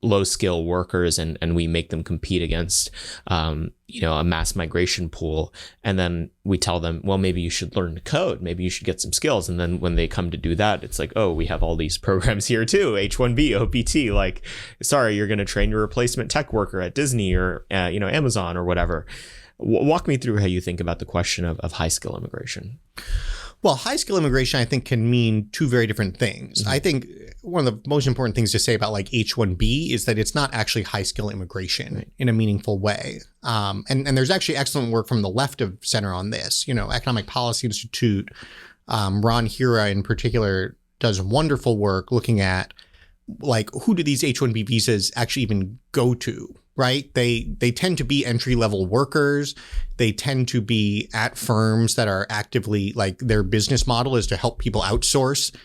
low skill workers and we make them compete against, a mass migration pool. And then we tell them, well, maybe you should learn to code. Maybe you should get some skills. And then when they come to do that, it's like, oh, we have all these programs here too. H-1B, OPT, sorry, you're going to train your replacement tech worker at Disney or, Amazon or whatever. Walk me through how you think about the question of high skill immigration. Well, high skill immigration, I think, can mean two very different things. I think one of the most important things to say about H-1B is that it's not actually high skill immigration in a meaningful way. And there's actually excellent work from the left of center on this. Economic Policy Institute, Ron Hira in particular, does wonderful work looking at who do these H-1B visas actually even go to? Right? They tend to be entry-level workers. They tend to be at firms that are actively, their business model is to help people outsource.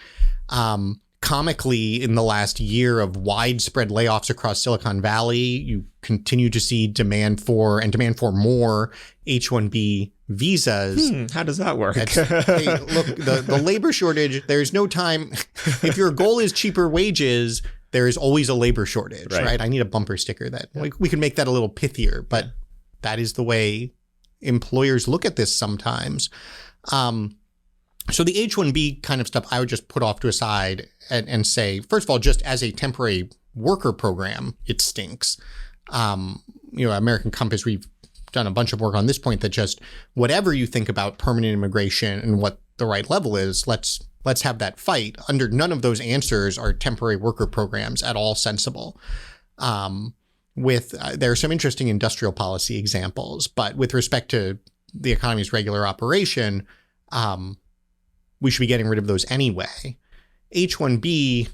Comically, in the last year of widespread layoffs across Silicon Valley, you continue to see demand for more H-1B visas. How does that work? Hey, look, the labor shortage, there's no time. If your goal is cheaper wages, there is always a labor shortage, right? I need a bumper sticker that we can make that a little pithier, but that is the way employers look at this sometimes. So the H-1B kind of stuff I would just put off to a side and say, first of all, just as a temporary worker program, it stinks. American Compass, we've done a bunch of work on this point that just whatever you think about permanent immigration and what the right level is, let's have that fight. Under none of those answers are temporary worker programs at all sensible. There are some interesting industrial policy examples, but with respect to the economy's regular operation, we should be getting rid of those anyway. H-1B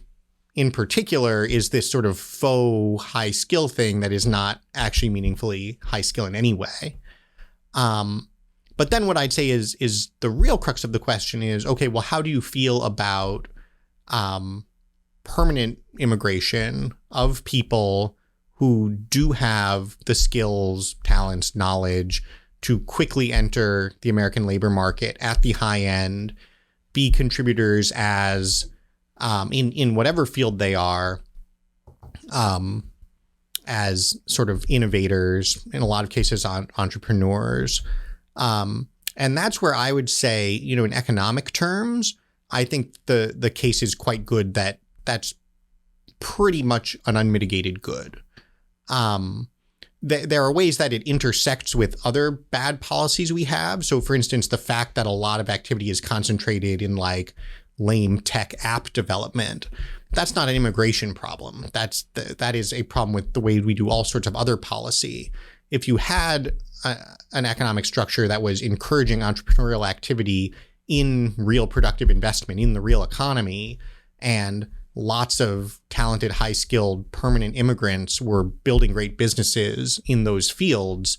in particular is this sort of faux high skill thing that is not actually meaningfully high skill in any way. But then what I'd say is the real crux of the question is, okay, well, how do you feel about permanent immigration of people who do have the skills, talents, knowledge to quickly enter the American labor market at the high end, be contributors as in whatever field they are, as sort of innovators, in a lot of cases entrepreneurs. And that's where I would say, in economic terms, I think the case is quite good that that's pretty much an unmitigated good. There are ways that it intersects with other bad policies we have. So, for instance, the fact that a lot of activity is concentrated in like lame tech app development, that's not an immigration problem. That is a problem with the way we do all sorts of other policy. If you had an economic structure that was encouraging entrepreneurial activity in real productive investment in the real economy, and lots of talented, high-skilled, permanent immigrants were building great businesses in those fields,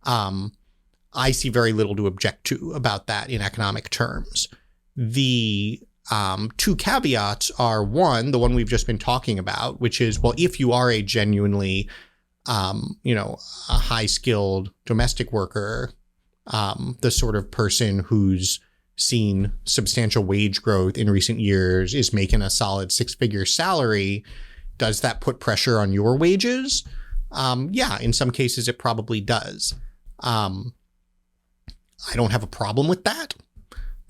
I see very little to object to about that in economic terms. The two caveats are, one, the one we've just been talking about, which is, well, if you are a genuinely, a high-skilled domestic worker, the sort of person who's seen substantial wage growth in recent years, is making a solid six-figure salary, does that put pressure on your wages? Yeah, in some cases it probably does. I don't have a problem with that,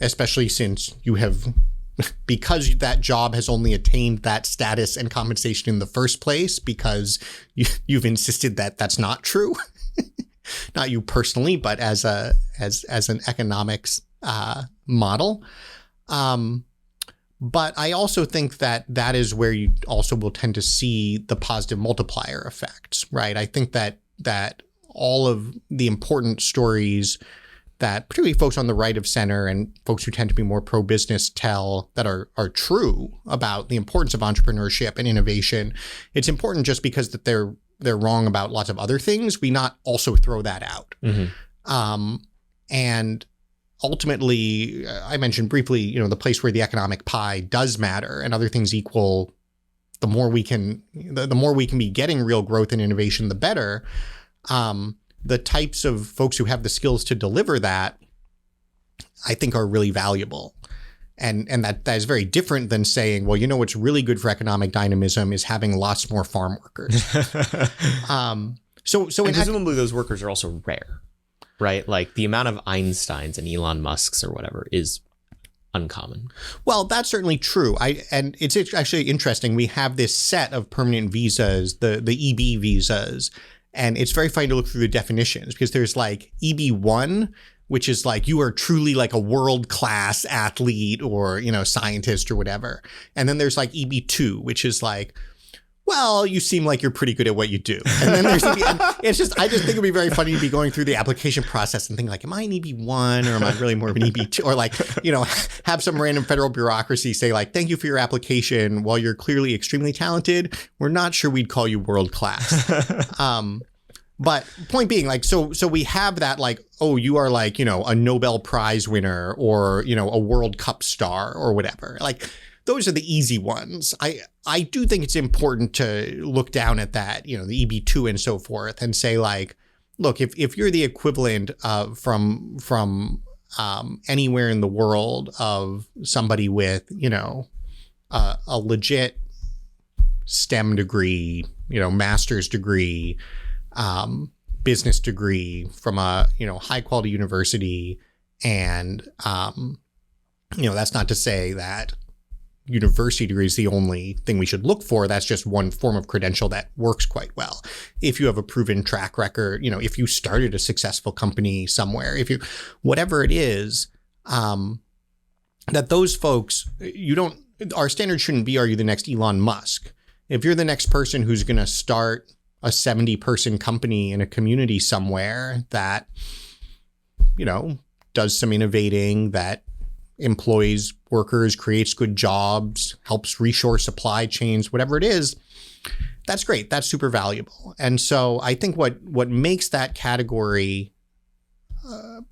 especially since you have, because that job has only attained that status and compensation in the first place because you've insisted that that's not true. Not you personally, but as an economics model. But I also think that is where you also will tend to see the positive multiplier effects, right? I think that all of the important stories that particularly folks on the right of center and folks who tend to be more pro-business tell that are true about the importance of entrepreneurship and innovation, it's important just because that they're wrong about lots of other things. We not also throw that out. Mm-hmm. And ultimately, I mentioned briefly, the place where the economic pie does matter and other things equal, the more we can be getting real growth and innovation, the better. The types of folks who have the skills to deliver that, I think, are really valuable. And that is very different than saying, well, what's really good for economic dynamism is having lots more farm workers. So presumably those workers are also rare, right? Like the amount of Einsteins and Elon Musks or whatever is uncommon. Well, that's certainly true. And it's actually interesting. We have this set of permanent visas, the EB visas, and it's very funny to look through the definitions because there's like EB1, which is like you are truly like a world-class athlete or, scientist or whatever. And then there's like EB2, which is like, well, you seem like you're pretty good at what you do. And then there's EB, and I just think it'd be very funny to be going through the application process and think like, am I an EB1 or am I really more of an EB2? Or like, have some random federal bureaucracy say like, thank you for your application. While you're clearly extremely talented, we're not sure we'd call you world-class. But point being, like, so we have that, like, oh, you are like, a Nobel Prize winner or, a World Cup star or whatever. Like, those are the easy ones. I do think it's important to look down at that, the EB2 and so forth and say, like, look, if you're the equivalent of from anywhere in the world of somebody with, a legit STEM degree, master's degree, business degree from a, high quality university. And, that's not to say that university degree is the only thing we should look for. That's just one form of credential that works quite well. If you have a proven track record, if you started a successful company somewhere, whatever it is, that those folks, our standard shouldn't be, are you the next Elon Musk? If you're the next person who's going to start a 70-person company in a community somewhere that, does some innovating, that employs workers, creates good jobs, helps reshore supply chains, whatever it is, that's great. That's super valuable. And so I think what makes that category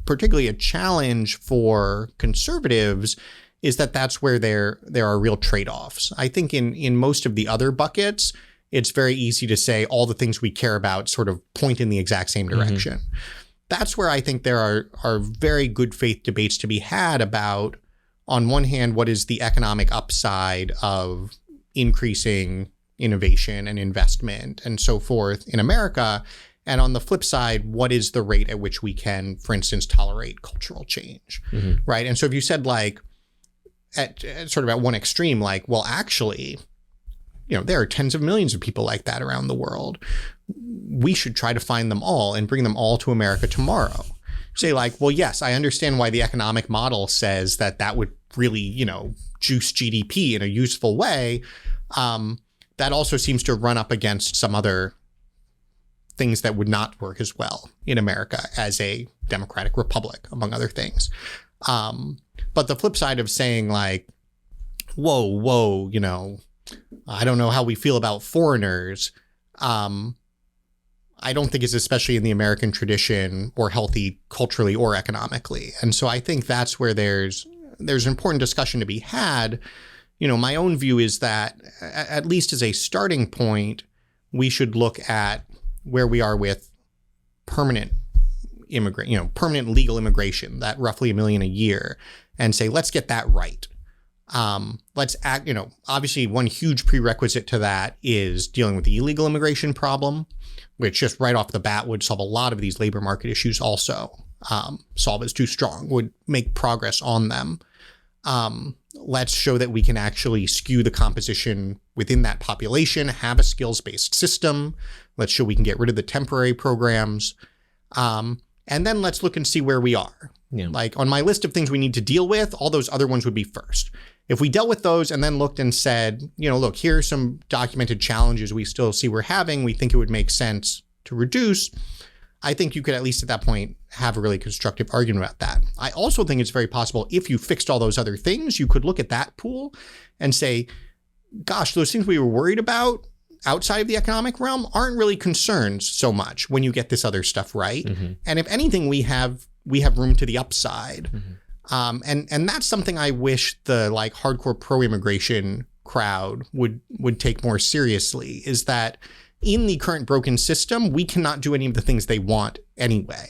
particularly a challenge for conservatives is that that's where there are real trade-offs. I think in most of the other buckets, it's very easy to say all the things we care about sort of point in the exact same direction. Mm-hmm. That's where I think there are very good faith debates to be had about, on one hand, what is the economic upside of increasing innovation and investment and so forth in America? And on the flip side, what is the rate at which we can, for instance, tolerate cultural change, mm-hmm. right? And so if you said at one extreme, well, actually, there are tens of millions of people like that around the world. We should try to find them all and bring them all to America tomorrow. Say well, yes, I understand why the economic model says that would really, juice GDP in a useful way. That also seems to run up against some other things that would not work as well in America as a democratic republic, among other things. But the flip side of saying whoa, I don't know how we feel about foreigners, I don't think is especially in the American tradition or healthy culturally or economically. And so I think that's where there's an important discussion to be had. My own view is that, at least as a starting point, we should look at where we are with permanent permanent legal immigration, that roughly 1 million a year, and say, let's get that right. Let's act, obviously one huge prerequisite to that is dealing with the illegal immigration problem, which just right off the bat would solve a lot of these labor market issues also. Solve is too strong, would make progress on them. Let's show that we can actually skew the composition within that population, have a skills-based system. Let's show we can get rid of the temporary programs. And then let's look and see where we are. Yeah. On my list of things we need to deal with, all those other ones would be first. If we dealt with those and then looked and said, look, here are some documented challenges we still see we're having, we think it would make sense to reduce, I think you could at least at that point have a really constructive argument about that. I also think it's very possible if you fixed all those other things, you could look at that pool and say, gosh, those things we were worried about outside of the economic realm aren't really concerns so much when you get this other stuff right. Mm-hmm. And if anything, we have room to the upside. Mm-hmm. And that's something I wish the hardcore pro-immigration crowd would take more seriously, is that in the current broken system, we cannot do any of the things they want anyway.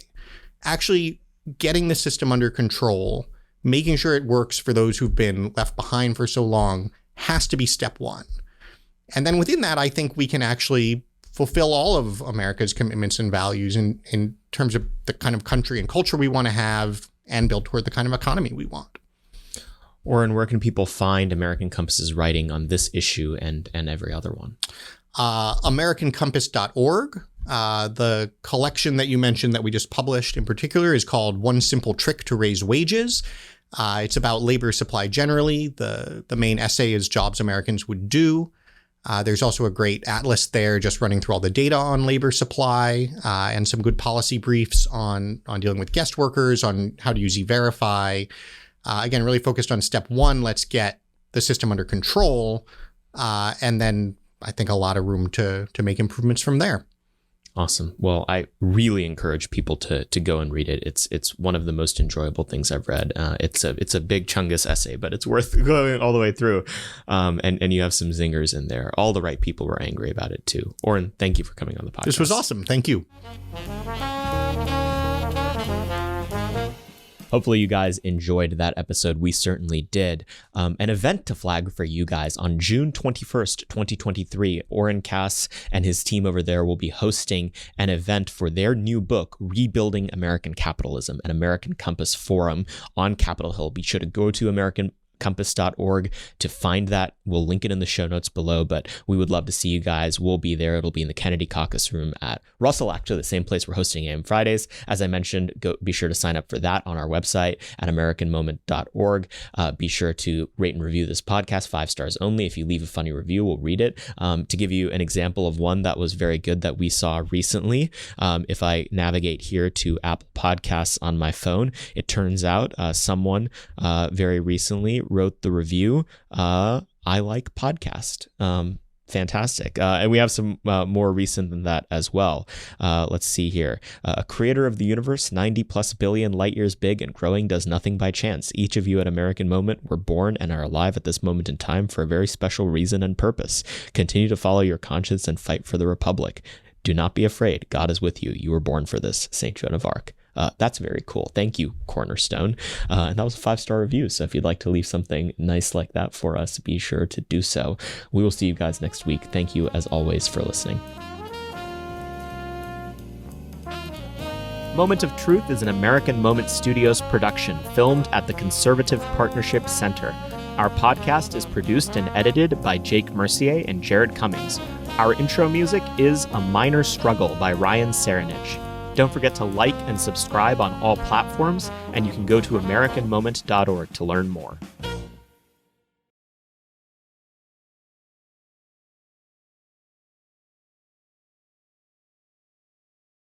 Actually getting the system under control, making sure it works for those who've been left behind for so long, has to be step one. And then within that, I think we can actually fulfill all of America's commitments and values in terms of the kind of country and culture we want to have and build toward the kind of economy we want. Oren, where can people find American Compass's writing on this issue and every other one? AmericanCompass.org. The collection that you mentioned that we just published in particular is called One Simple Trick to Raise Wages. It's about labor supply generally. The main essay is Jobs Americans Would Do. There's also a great atlas there just running through all the data on labor supply and some good policy briefs on dealing with guest workers, on how to use E-Verify. Again, really focused on step one, let's get the system under control. And then I think a lot of room to make improvements from there. Awesome. Well, I really encourage people to go and read it. It's one of the most enjoyable things I've read. It's a big Chungus essay, but it's worth going all the way through. And you have some zingers in there. All the right people were angry about it too. Oren, thank you for coming on the podcast. This was awesome. Thank you. Hopefully you guys enjoyed that episode. We certainly did. An event to flag for you guys on June 21st, 2023. Oren Cass and his team over there will be hosting an event for their new book, Rebuilding American Capitalism, an American Compass forum on Capitol Hill. Be sure to go to compass.org to find that. We'll link it in the show notes below, but we would love to see you guys. We'll be there. It'll be in the Kennedy Caucus Room at Russell, actually the same place we're hosting AM Fridays. As I mentioned, be sure to sign up for that on our website at americanmoment.org. Be sure to rate and review this podcast, 5 stars only. If you leave a funny review, we'll read it. To give you an example of one that was very good that we saw recently, if I navigate here to Apple Podcasts on my phone, it turns out someone very recently wrote the review, I like podcast. Fantastic. And we have some more recent than that as well. Let's see here. A creator of the universe, 90 plus billion light years big and growing, does nothing by chance. Each of you at American Moment were born and are alive at this moment in time for a very special reason and purpose. Continue to follow your conscience and fight for the Republic. Do not be afraid. God is with you. You were born for this. Saint Joan of Arc. That's very cool. Thank you, Cornerstone. And that was a 5-star review. So if you'd like to leave something nice like that for us, be sure to do so. We will see you guys next week. Thank you, as always, for listening. Moment of Truth is an American Moment Studios production, filmed at the Conservative Partnership Center. Our podcast is produced and edited by Jake Mercier and Jared Cummings. Our intro music is A Minor Struggle by Ryan Serenich. Don't forget to like and subscribe on all platforms, and you can go to AmericanMoment.org to learn more.